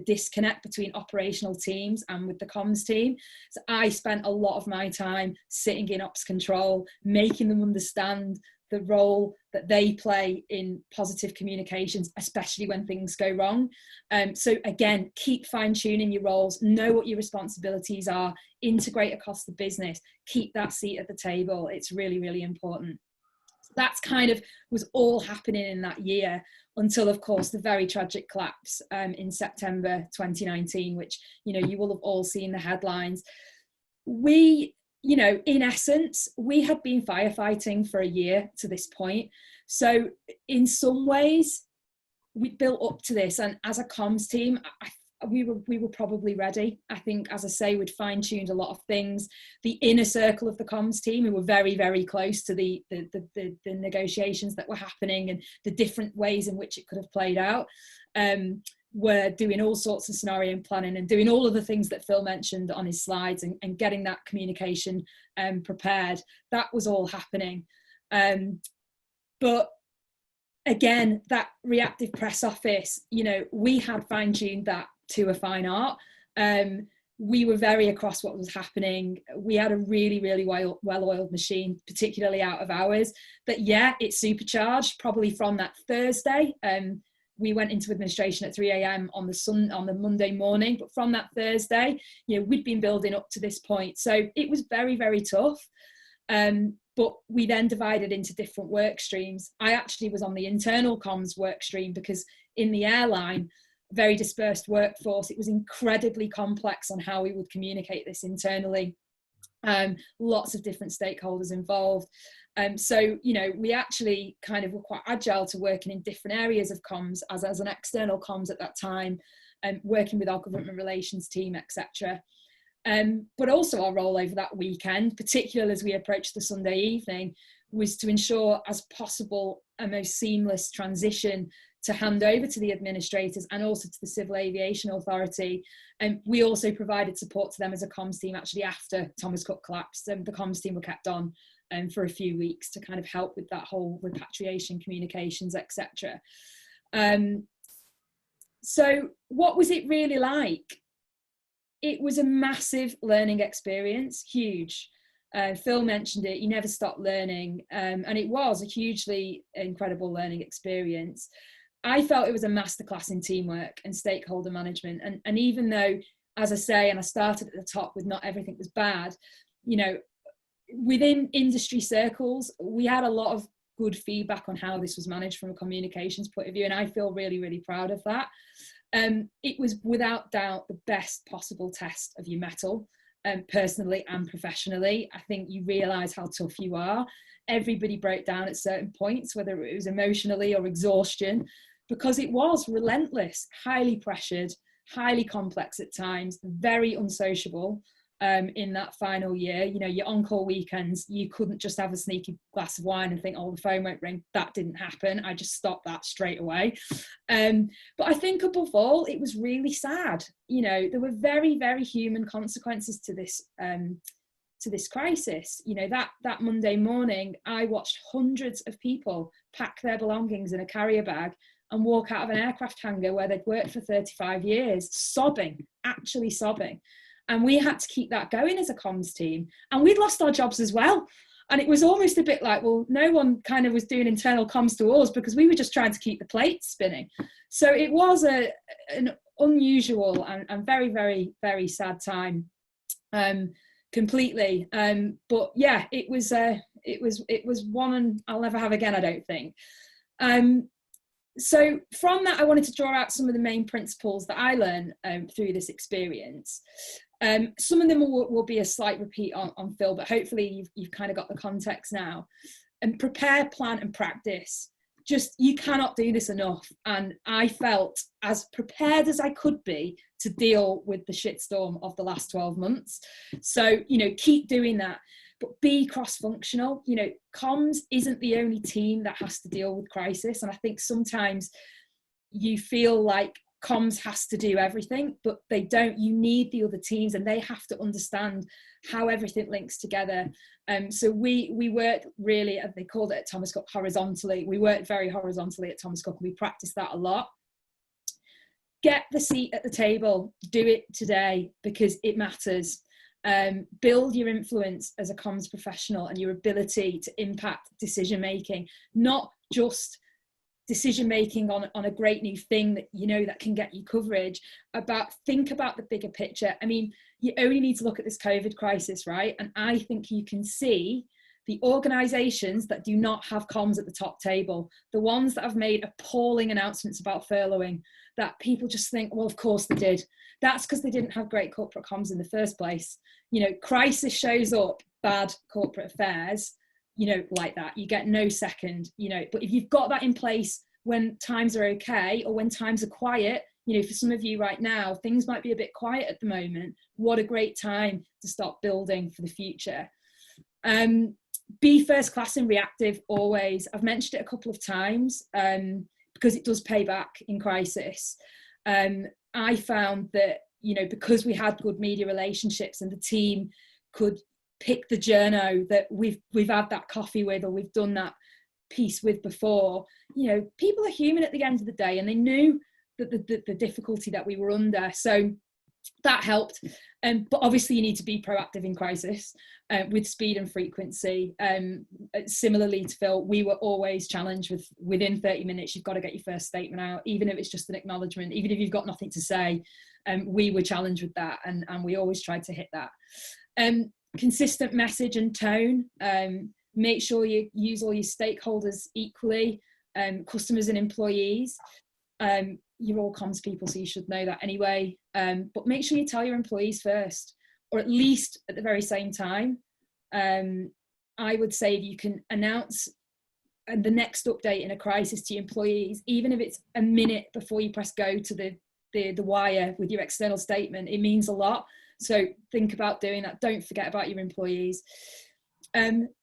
disconnect between operational teams and with the comms team. So I spent a lot of my time sitting in ops control, making them understand the role that they play in positive communications, especially when things go wrong. So again, keep fine-tuning your roles, know what your responsibilities are, integrate across the business, keep that seat at the table. It's really important. So that's kind of was all happening in that year until, of course, the very tragic collapse in September 2019, which, you will have all seen the headlines. In essence, we had been firefighting for a year to this point. So in some ways, we built up to this. And as a comms team, we were probably ready. I think, as I say, we'd fine-tuned a lot of things. The inner circle of the comms team, who were very close to the negotiations that were happening and the different ways in which it could have played out, were doing all sorts of scenario planning and doing all of the things that Phil mentioned on his slides and getting that communication prepared. That was all happening. But again, that reactive press office, we had fine-tuned that to a fine art. We were very across what was happening. We had a really well-oiled machine, particularly out of hours. But it's supercharged probably from that Thursday. We went into administration at 3 a.m. on the Monday morning, but from that Thursday, we'd been building up to this point. So it was very tough. But we then divided into different work streams. I actually was on the internal comms work stream because in the airline, very dispersed workforce, it was incredibly complex on how we would communicate this internally. Lots of different stakeholders involved. So, we actually kind of were quite agile to working in different areas of comms as an external comms at that time, working with our government relations team, etc. But also our role over that weekend, particularly as we approached the Sunday evening, was to ensure as possible a most seamless transition to hand over to the administrators and also to the Civil Aviation Authority. And we also provided support to them as a comms team actually after Thomas Cook collapsed. The comms team were kept on for a few weeks to kind of help with that whole repatriation communications, etc. So what was it really like? It was a massive learning experience, huge. Phil mentioned it, you never stop learning. And it was a hugely incredible learning experience. I felt it was a masterclass in teamwork and stakeholder management. And even though, as I say, and I started at the top with not everything was bad, within industry circles, we had a lot of good feedback on how this was managed from a communications point of view. And I feel really proud of that. It was without doubt the best possible test of your mettle, personally and professionally. I think you realise how tough you are. Everybody broke down at certain points, whether it was emotionally or exhaustion. because it was relentless, highly pressured, highly complex at times, very unsociable. In that final year, you know, your on-call weekends, you couldn't just have a sneaky glass of wine and think, oh, the phone won't ring. That didn't happen. I just stopped that straight away. But I think above all, it was really sad. You know, there were very, very human consequences to this crisis. You know, that Monday morning, I watched hundreds of people pack their belongings in a carrier bag and walk out of an aircraft hangar where they'd worked for 35 years, sobbing, actually sobbing. And we had to keep that going as a comms team. And we'd lost our jobs as well. And it was almost a bit like, well, no one kind of was doing internal comms to us because we were just trying to keep the plates spinning. So it was an unusual and very, very, very sad time, completely. But yeah, it was one I'll never have again, I don't think. So from that, I wanted to draw out some of the main principles that I learned through this experience. Some of them will be a slight repeat on Phil, but hopefully you've kind of got the context now. And prepare, plan and practice. Just, you cannot do this enough. And I felt as prepared as I could be to deal with the shitstorm of the last 12 months. So, you know, keep doing that, but be cross-functional. You know, comms isn't the only team that has to deal with crisis. And I think sometimes you feel like comms has to do everything, but they don't. You need the other teams and they have to understand how everything links together. So we worked really, as they called it at Thomas Cook, horizontally. We worked very horizontally at Thomas Cook and we practiced that a lot. Get the seat at the table, do it today because it matters. Build your influence as a comms professional and your ability to impact decision making, not just decision making on a great new thing that you know that can get you coverage. Think about the bigger picture. I mean, you only need to look at this COVID crisis, right? And I think you can see the organisations that do not have comms at the top table, the ones that have made appalling announcements about furloughing, that people just think, well, of course they did. That's because they didn't have great corporate comms in the first place. You know, crisis shows up, bad corporate affairs, you know, like that. You get no second, you know, but if you've got that in place when times are okay or when times are quiet, you know, for some of you right now, things might be a bit quiet at the moment. What a great time to start building for the future. Be first class and reactive always. I've mentioned it a couple of times because it does pay back in crisis. I found that, you know, because we had good media relationships and the team could pick the journo that we've had that coffee with or we've done that piece with before, you know, people are human at the end of the day and they knew that the difficulty that we were under. So that helped. But obviously you need to be proactive in crisis with speed and frequency. Similarly to Phil, we were always challenged with within 30 minutes, you've got to get your first statement out, even if it's just an acknowledgement, even if you've got nothing to say. We were challenged with that and we always tried to hit that. Consistent message and tone. Make sure you use all your stakeholders equally, customers and employees. You're all comms people, so you should know that anyway. But make sure you tell your employees first, or at least at the very same time. I would say if you can announce the next update in a crisis to your employees, even if it's a minute before you press go to the wire with your external statement, it means a lot. So think about doing that. Don't forget about your employees.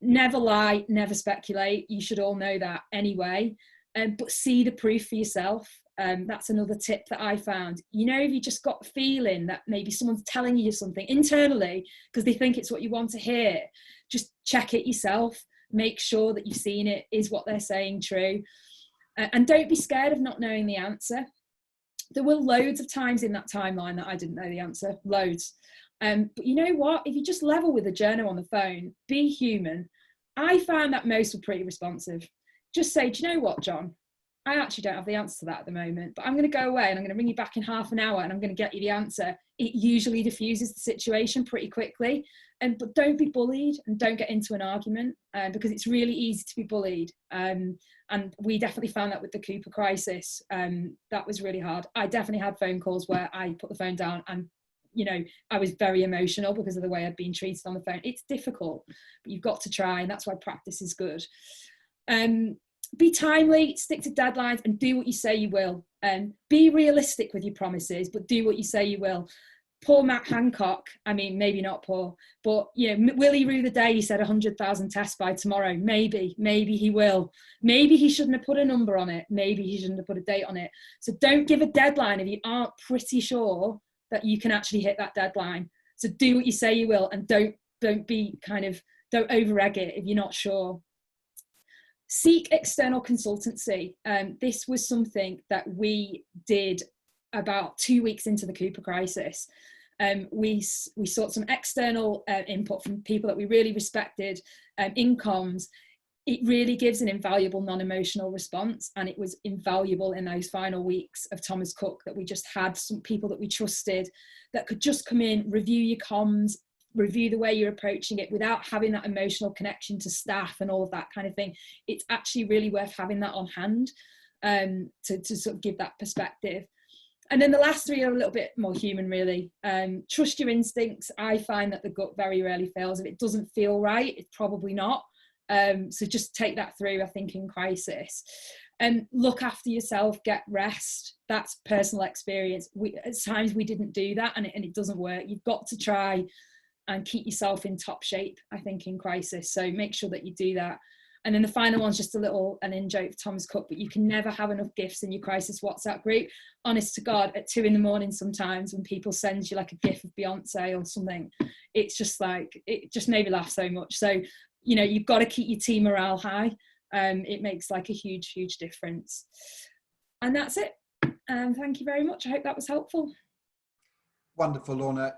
Never lie, never speculate. You should all know that anyway. But see the proof for yourself. That's another tip that I found. You know, if you just got a feeling that maybe someone's telling you something internally because they think it's what you want to hear, just check it yourself. Make sure that you've seen it. Is what they're saying true? And don't be scared of not knowing the answer. There were loads of times in that timeline that I didn't know the answer, loads. But you know what? If you just level with a journo on the phone, be human. I found that most were pretty responsive. Just say, do you know what, John? I actually don't have the answer to that at the moment, but I'm going to go away and I'm going to ring you back in half an hour and I'm going to get you the answer. It usually diffuses the situation pretty quickly. But don't be bullied and don't get into an argument because it's really easy to be bullied. And we definitely found that with the Cooper crisis. That was really hard. I definitely had phone calls where I put the phone down and, you know, I was very emotional because of the way I'd been treated on the phone. It's difficult, but you've got to try, and that's why practice is good. be timely, stick to deadlines, and do what you say you will. Be realistic with your promises, but do what you say you will. Poor Matt Hancock, I mean, maybe not poor, but will he rue the day he said 100,000 tests by tomorrow? Maybe he will. Maybe he shouldn't have put a number on it. Maybe he shouldn't have put a date on it. So don't give a deadline if you aren't pretty sure that you can actually hit that deadline. So do what you say you will, and don't over-egg it if you're not sure. Seek external consultancy. This was something that we did about 2 weeks into the Cooper crisis. We sought some external input from people that we really respected in comms. It really gives an invaluable non-emotional response, and it was invaluable in those final weeks of Thomas Cook, that we just had some people that we trusted that could just come in, review your comms, review the way you're approaching it without having that emotional connection to staff and all of that kind of thing. It's actually really worth having that on hand to sort of give that perspective. And then the last three are a little bit more human, really. Trust your instincts. I find that the gut very rarely fails. If it doesn't feel right, it's probably not. So just take that through, I think, in crisis. Look after yourself, get rest. That's personal experience. At times we didn't do that, and it doesn't work. You've got to try and keep yourself in top shape, I think, in crisis. So make sure that you do that. And then the final one's just an in-joke for Thomas Cook, but you can never have enough gifts in your crisis WhatsApp group. Honest to God, at 2 a.m. sometimes when people send you like a gif of Beyonce or something, it's just like, it just made me laugh so much. So, you've got to keep your team morale high. It makes like a huge, huge difference. And that's it. Thank you very much. I hope that was helpful. Wonderful, Lorna.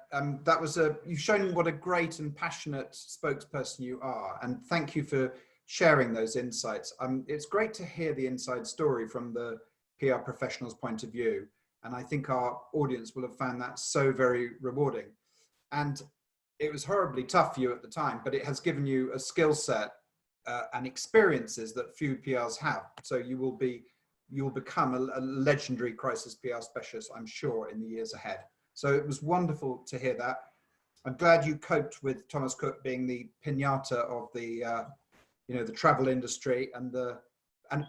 You've shown what a great and passionate spokesperson you are, and thank you for sharing those insights. It's great to hear the inside story from the PR professional's point of view, and I think our audience will have found that so very rewarding. And it was horribly tough for you at the time, but it has given you a skill set and experiences that few PRs have. So you'll become a legendary crisis PR specialist, I'm sure, in the years ahead. So it was wonderful to hear that. I'm glad you coped with Thomas Cook being the piñata of the travel industry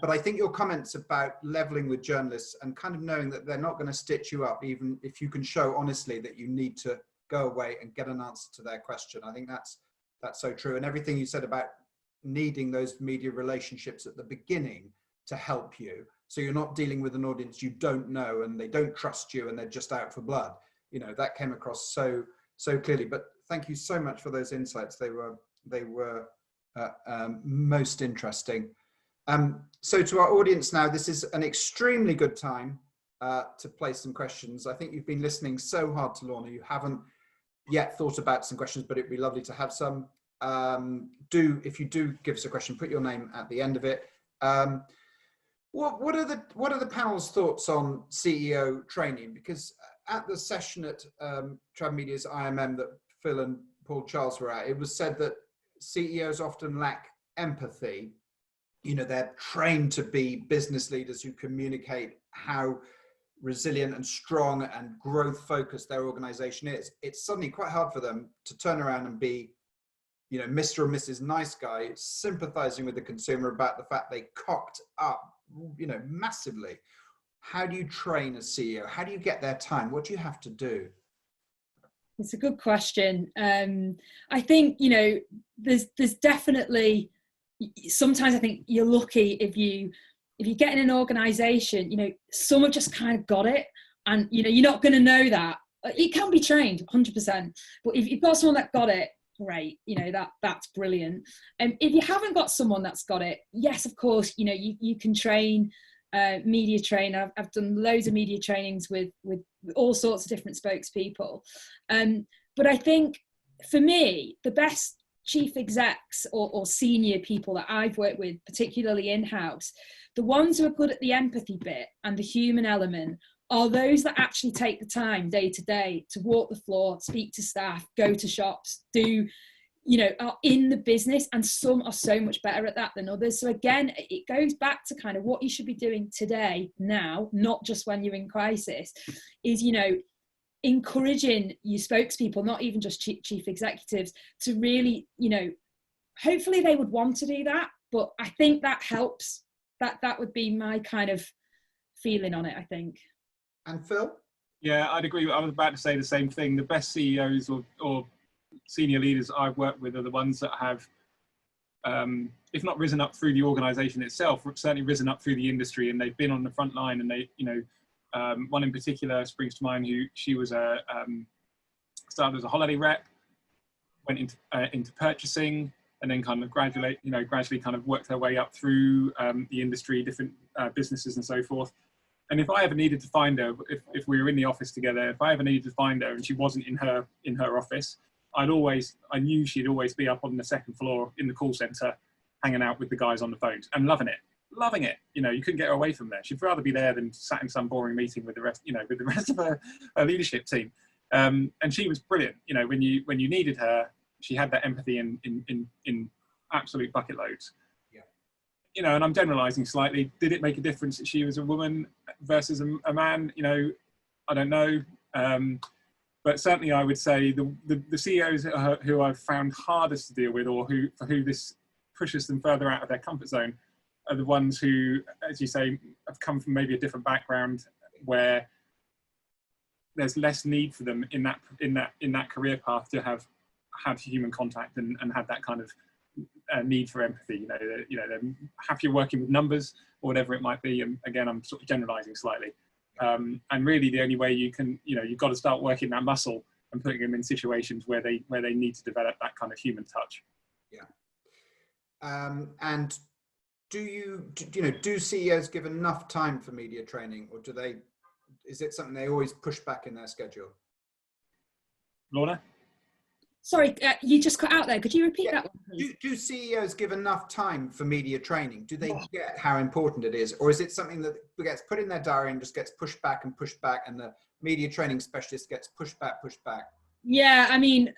but I think your comments about leveling with journalists and kind of knowing that they're not going to stitch you up, even if you can show honestly that you need to go away and get an answer to their question. I think that's so true. And everything you said about needing those media relationships at the beginning to help you, so you're not dealing with an audience you don't know and they don't trust you and they're just out for blood. That came across so clearly. But thank you so much for those insights. They were most interesting. So to our audience now, this is an extremely good time to place some questions. I think you've been listening so hard to Lorna. You haven't yet thought about some questions, but it'd be lovely to have some. If you do give us a question, put your name at the end of it. What are the panel's thoughts on CEO training? Because at the session at TravMedia's IMM that Phil and Paul Charles were at, it was said that CEOs often lack empathy. They're trained to be business leaders who communicate how resilient and strong and growth focused their organization is. It's suddenly quite hard for them to turn around and be, Mr. or Mrs. Nice Guy, sympathizing with the consumer about the fact they cocked up, massively. How do you train a CEO? How do you get their time? What do you have to do? It's a good question. I think, there's definitely, sometimes I think you're lucky if you get in an organization, some have just kind of got it, and, you're not going to know that. It can be trained 100%, but if you've got someone that got it, great, that's brilliant. And if you haven't got someone that's got it, yes, of course, you can train, media train. I've done loads of media trainings with all sorts of different spokespeople. But I think for me, the best chief execs or senior people that I've worked with, particularly in-house, the ones who are good at the empathy bit and the human element are those that actually take the time day to day to walk the floor, speak to staff, go to shops, are in the business, and some are so much better at that than others. So again, it goes back to kind of what you should be doing today, now, not just when you're in crisis, is, encouraging your spokespeople, not even just chief executives, to really, hopefully they would want to do that, but I think that helps that would be my kind of feeling on it, I think. And Phil? Yeah, I'd agree. I was about to say the same thing. The best CEOs or senior leaders I've worked with are the ones that have, if not risen up through the organisation itself, certainly risen up through the industry, and they've been on the front line. And they, one in particular springs to mind, who she was started as a holiday rep, went into purchasing, and then kind of gradually kind of worked her way up through the industry, different businesses and so forth. And if I ever needed to find her, if we were in the office together, if I ever needed to find her and she wasn't in her office, I knew she'd always be up on the second floor in the call center, hanging out with the guys on the phones and loving it. You couldn't get her away from there. She'd rather be there than sat in some boring meeting with the rest of her leadership team. And she was brilliant. When you needed her, she had that empathy in absolute bucket loads. Yeah. And I'm generalizing slightly. Did it make a difference that she was a woman versus a man? I don't know. But certainly I would say the CEOs who I've found hardest to deal with, or for who this pushes them further out of their comfort zone, are the ones who, as you say, have come from maybe a different background, where there's less need for them in that career path to have had human contact and had that kind of need for empathy. They're happier working with numbers or whatever it might be. And again, I'm sort of generalizing slightly. And really the only way you can, you've got to start working that muscle and putting them in situations where they need to develop that kind of human touch. Yeah. And do CEOs give enough time for media training, or is it something they always push back in their schedule? Lorna? Sorry, you just cut out there. Could you repeat that one, please? Do CEOs give enough time for media training? Do they get how important it is? Or is it something that gets put in their diary and just gets pushed back, and the media training specialist gets pushed back? Yeah, I mean,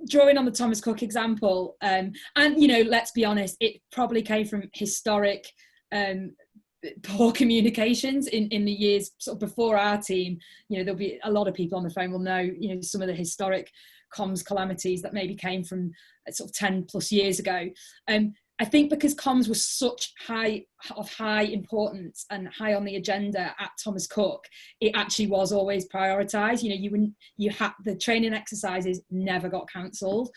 drawing on the Thomas Cook example, and let's be honest, it probably came from historic poor communications in the years sort of before our team. There'll be a lot of people on the phone will know, some of the historic comms calamities that maybe came from sort of 10 plus years ago. I think because comms was such high importance and high on the agenda at Thomas Cook, it actually was always prioritised. The training exercises never got cancelled.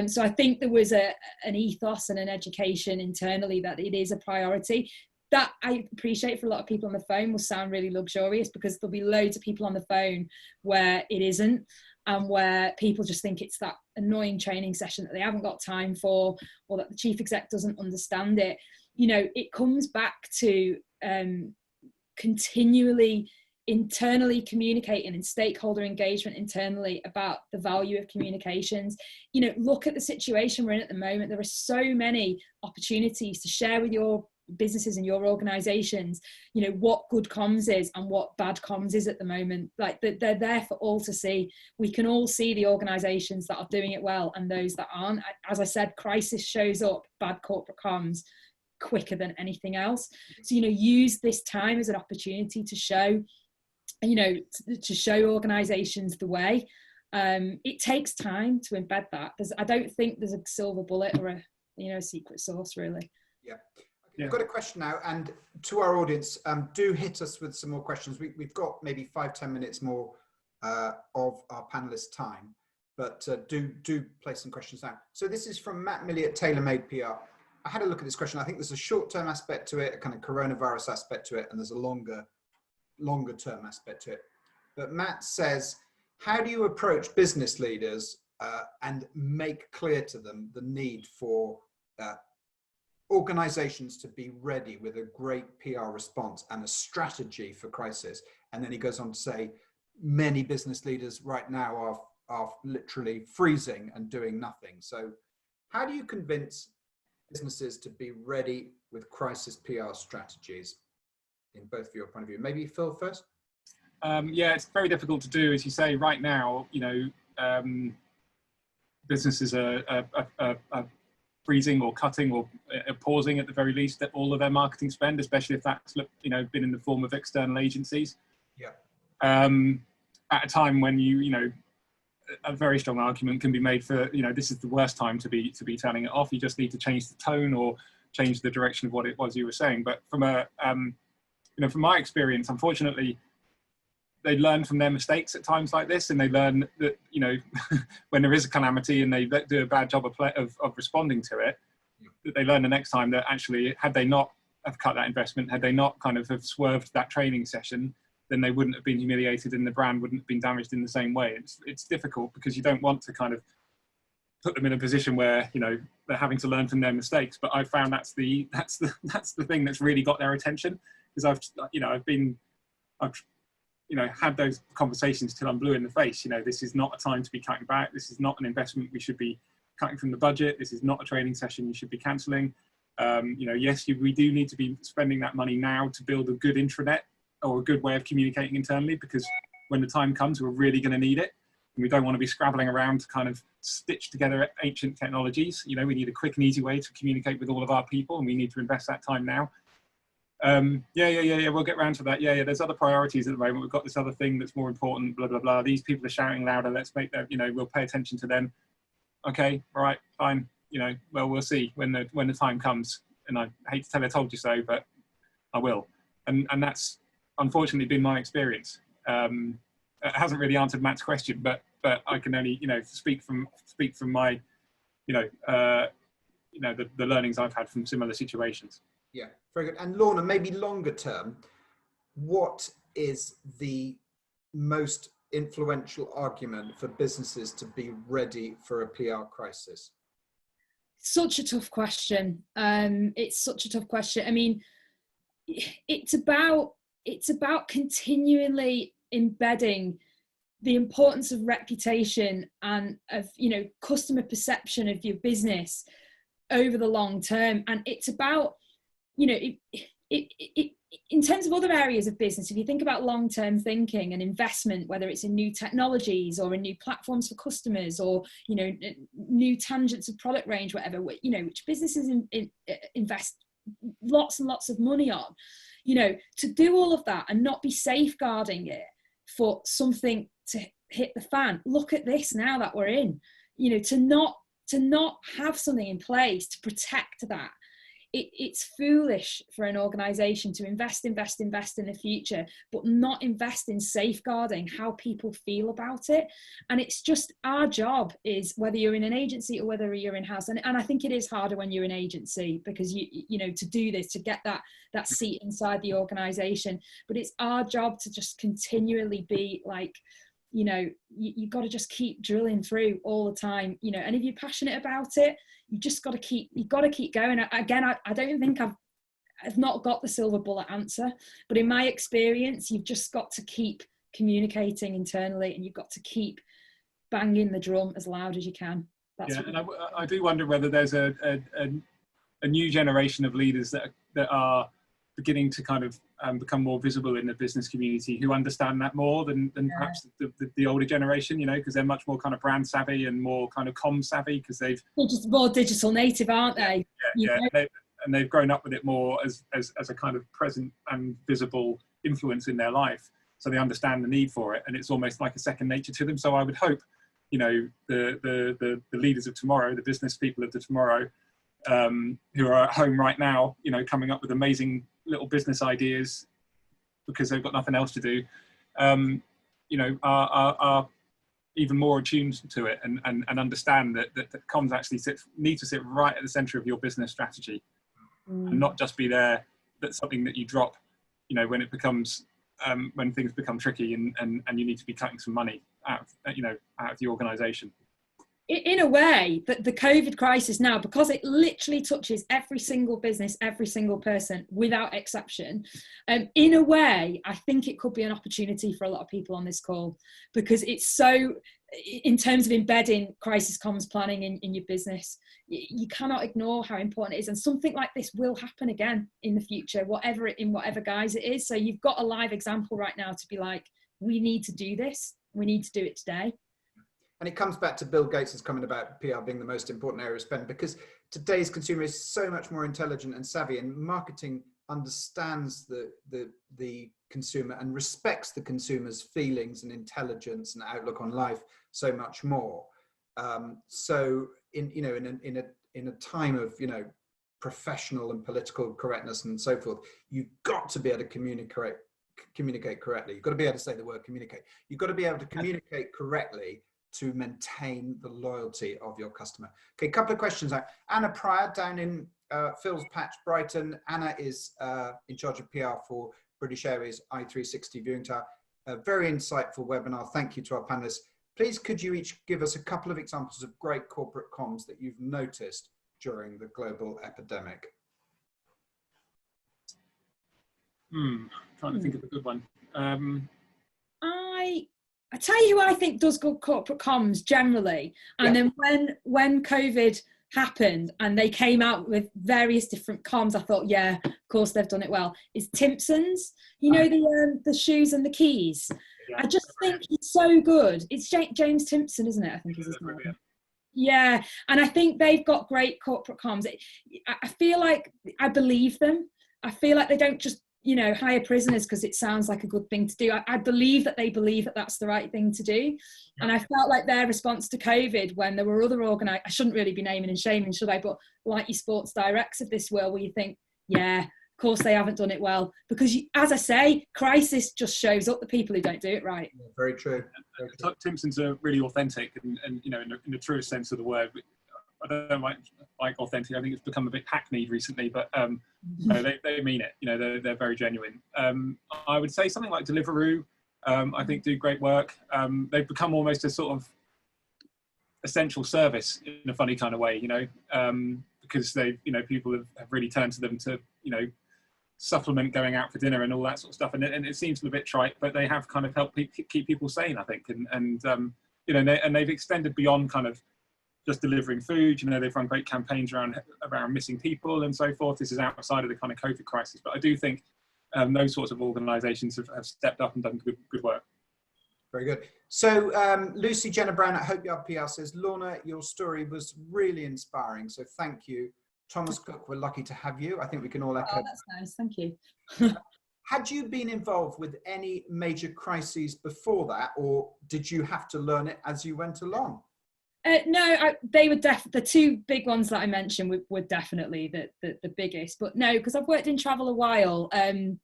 So I think there was an ethos and an education internally that it is a priority. That I appreciate for a lot of people on the phone will sound really luxurious, because there'll be loads of people on the phone where it isn't, and where people just think it's that annoying training session that they haven't got time for, or that the chief exec doesn't understand it. It comes back to continually internally communicating and stakeholder engagement internally about the value of communications. Look at the situation we're in at the moment. There are so many opportunities to share with your businesses and your organizations what good comms is and what bad comms is at the moment. Like, they're there for all to see. We can all see the organizations that are doing it well and those that aren't. As I said, crisis shows up bad corporate comms quicker than anything else. So use this time as an opportunity to show organizations the way. It takes time to embed that. I don't think there's a silver bullet or a secret sauce, really. We've got a question now, and to our audience, do hit us with some more questions. We've got maybe 5-10 minutes more of our panelists' time, but do place some questions now. So this is from Matt Milley at TaylorMade PR. I had a look at this question. I think there's a short-term aspect to it, a kind of coronavirus aspect to it, and there's a longer-term aspect to it. But Matt says, how do you approach business leaders and make clear to them the need for organizations to be ready with a great PR response and a strategy for crisis? And then he goes on to say, many business leaders right now are literally freezing and doing nothing. So how do you convince businesses to be ready with crisis PR strategies in both of your point of view? Maybe Phil first? Yeah, it's very difficult to do. As you say, right now, businesses are freezing or cutting or pausing at the very least at all of their marketing spend, especially if that's been in the form of external agencies. Yeah. At a time when a very strong argument can be made for this is the worst time to be turning it off. You just need to change the tone or change the direction of what it was you were saying. But from a, from my experience, unfortunately, they learn from their mistakes at times like this, and they learn that, when there is a calamity and they do a bad job of responding to it, that they learn the next time that actually, had they not have cut that investment, had they not kind of have swerved that training session, then they wouldn't have been humiliated and the brand wouldn't have been damaged in the same way. It's difficult because you don't want to kind of put them in a position where, they're having to learn from their mistakes. But I found that's the thing that's really got their attention, because I've had those conversations till I'm blue in the face. This is not a time to be cutting back. This is not an investment we should be cutting from the budget. This is not a training session you should be cancelling. Yes, we do need to be spending that money now to build a good intranet or a good way of communicating internally, because when the time comes, we're really going to need it. And we don't want to be scrabbling around to kind of stitch together ancient technologies. We need a quick and easy way to communicate with all of our people, and we need to invest that time now. We'll get around to that. There's other priorities at the moment. We've got this other thing that's more important, blah, blah, blah. These people are shouting louder. Let's make that, we'll pay attention to them. Okay, all right, fine. Well, we'll see when the time comes. And I hate to tell I told you so, but I will. And that's unfortunately been my experience. It hasn't really answered Matt's question, but I can only, speak from my, the learnings I've had from similar situations. Yeah, very good. And Lorna, maybe longer term, what is the most influential argument for businesses to be ready for a PR crisis? Such a tough question. It's such a tough question. I mean, it's about continually embedding the importance of reputation and of customer perception of your business over the long term. And it's about in terms of other areas of business, if you think about long-term thinking and investment, whether it's in new technologies or in new platforms for customers or new tangents of product range, whatever, which businesses invest lots and lots of money on, to do all of that and not be safeguarding it for something to hit the fan. Look at this now that we're in, to not have something in place to protect that. It's foolish for an organisation to invest in the future, but not invest in safeguarding how people feel about it. And it's just our job, is whether you're in an agency or whether you're in-house. And I think it is harder when you're in agency, because to do this, to get that seat inside the organisation. But it's our job to just continually be like, you've got to just keep drilling through all the time, and if you're passionate about it, you've got to keep going. Again, I don't think I've not got the silver bullet answer, but in my experience, you've just got to keep communicating internally, and you've got to keep banging the drum as loud as you can. And I do wonder whether there's a new generation of leaders that are beginning to kind of become more visible in the business community, who understand that more than perhaps the older generation, because they're much more kind of brand savvy and more kind of comm savvy, because they're just more digital native, aren't they? And they've grown up with it more as a kind of present and visible influence in their life, so they understand the need for it, and it's almost like a second nature to them. So I would hope, the leaders of tomorrow, the business people of the tomorrow, who are at home right now, coming up with amazing little business ideas because they've got nothing else to do, are even more attuned to it and understand that comms actually need to sit right at the center of your business strategy, and not just be there. That's something that you drop, when it becomes, when things become tricky and you need to be cutting some money out of the organization. In a way, that the COVID crisis now, because it literally touches every single business, every single person without exception, in a way, I think it could be an opportunity for a lot of people on this call, because it's so, in terms of embedding crisis comms planning in your business, you cannot ignore how important it is. And something like this will happen again in the future, in whatever guise it is. So you've got a live example right now to be like, we need to do this. We need to do it today. And it comes back to Bill Gates' comment about PR being the most important area of spend, because today's consumer is so much more intelligent and savvy, and marketing understands the consumer and respects the consumer's feelings and intelligence and outlook on life so much more. So in a time of professional and political correctness and so forth. You've got to be able to communicate correctly. You've got to be able to say the word communicate. You've got to be able to communicate correctly to maintain the loyalty of your customer. Okay, a couple of questions now. Anna Pryor down in Phil's Patch, Brighton. Anna is in charge of PR for British Airways I360 Viewing Tower. A very insightful webinar. Thank you to our panelists. Please, could you each give us a couple of examples of great corporate comms that you've noticed during the global epidemic? Trying to think of a good one. I tell you who I think does good corporate comms generally, and then when COVID happened and they came out with various different comms, I thought, yeah, of course they've done it well. Is Timpson's, you know, the shoes and the keys. Yeah, I just think he's so good. It's James Timpson, isn't it? I think is his name. Yeah, and I think they've got great corporate comms. I feel like I believe them. I feel like they don't just, you know, hire prisoners because it sounds like a good thing to do. I believe that they believe that that's the right thing to do. Yeah. And I felt like their response to COVID, when there were other I shouldn't really be naming and shaming, should I? But like your Sports Directs of this world, where you think, yeah, of course they haven't done it well. Because as I say, crisis just shows up the people who don't do it right. Yeah, very true. Very true. Timpsons are really authentic and you know, in the truest sense of the word. I don't like authentic. I think it's become a bit hackneyed recently, but no, they mean it. You know, they're very genuine. I would say something like Deliveroo, I think do great work. They've become almost a sort of essential service in a funny kind of way, you know, because people have really turned to them to, you know, supplement going out for dinner and all that sort of stuff. And it seems a bit trite, but they have kind of helped keep people sane, I think. And you know, and they've extended beyond kind of just delivering food. You know, they've run great campaigns around missing people and so forth. This is outside of the kind of COVID crisis, but I do think those sorts of organisations have stepped up and done good work. Very good. So Lucy Jenna Brown at Hope Yard PR says, Lorna, your story was really inspiring. So thank you. Thomas Cook, we're lucky to have you. I think we can all echo. Oh, that's nice. Thank you. Had you been involved with any major crises before that, or did you have to learn it as you went along? No, they were the two big ones that I mentioned were definitely the biggest. But no, because I've worked in travel a while. In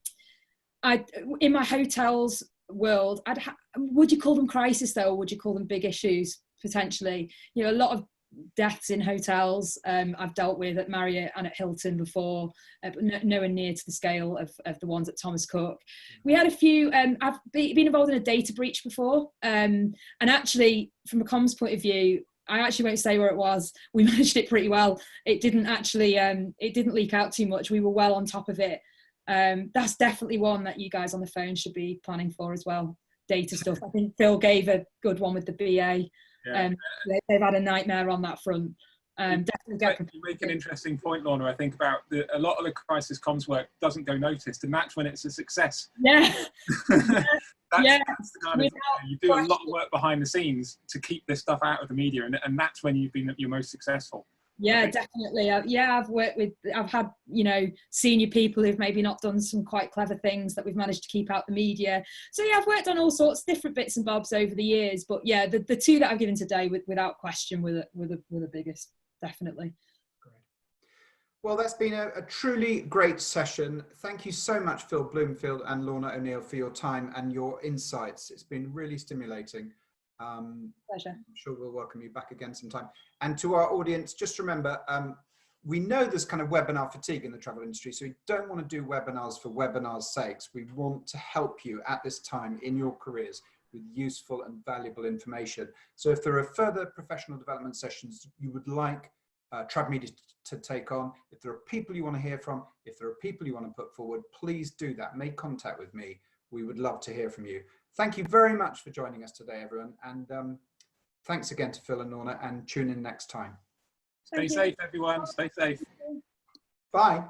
my hotels world, would you call them crisis though, or would you call them big issues potentially? You know, a lot of deaths in hotels I've dealt with at Marriott and at Hilton before, but nowhere near to the scale of the ones at Thomas Cook. We had a few. I've been involved in a data breach before, and actually, from a comms point of view, I actually won't say where it was. We managed it pretty well. It didn't actually, it didn't leak out too much. We were well on top of it. That's definitely one that you guys on the phone should be planning for as well. Data stuff. I think Phil gave a good one with the BA. Yeah. They've had a nightmare on that front. Definitely you make an interesting point, Lorna. I think about a lot of the crisis comms work doesn't go noticed, and that's when it's a success. Yeah. That's the kind of, you do a lot of work behind the scenes to keep this stuff out of the media, and that's when you've been your most successful. Yeah, definitely. I've had, you know, senior people who've maybe not done some quite clever things that we've managed to keep out the media. So yeah, I've worked on all sorts of different bits and bobs over the years, but yeah, the two that I've given today, without question, were the biggest, definitely. Great. Well, that's been a truly great session. Thank you so much, Phil Bloomfield and Lorna O'Neill, for your time and your insights. It's been really stimulating. Pleasure. I'm sure we'll welcome you back again sometime. And to our audience, just remember, we know there's kind of webinar fatigue in the travel industry, so we don't want to do webinars for webinars' sakes. We want to help you at this time in your careers with useful and valuable information. So if there are further professional development sessions you would like TravMedia to take on, if there are people you want to hear from, if there are people you want to put forward, please do that. Make contact with me. We would love to hear from you. Thank you very much for joining us today, everyone. And thanks again to Phil and Lorna, and tune in next time. Stay safe, everyone. Stay safe. Bye.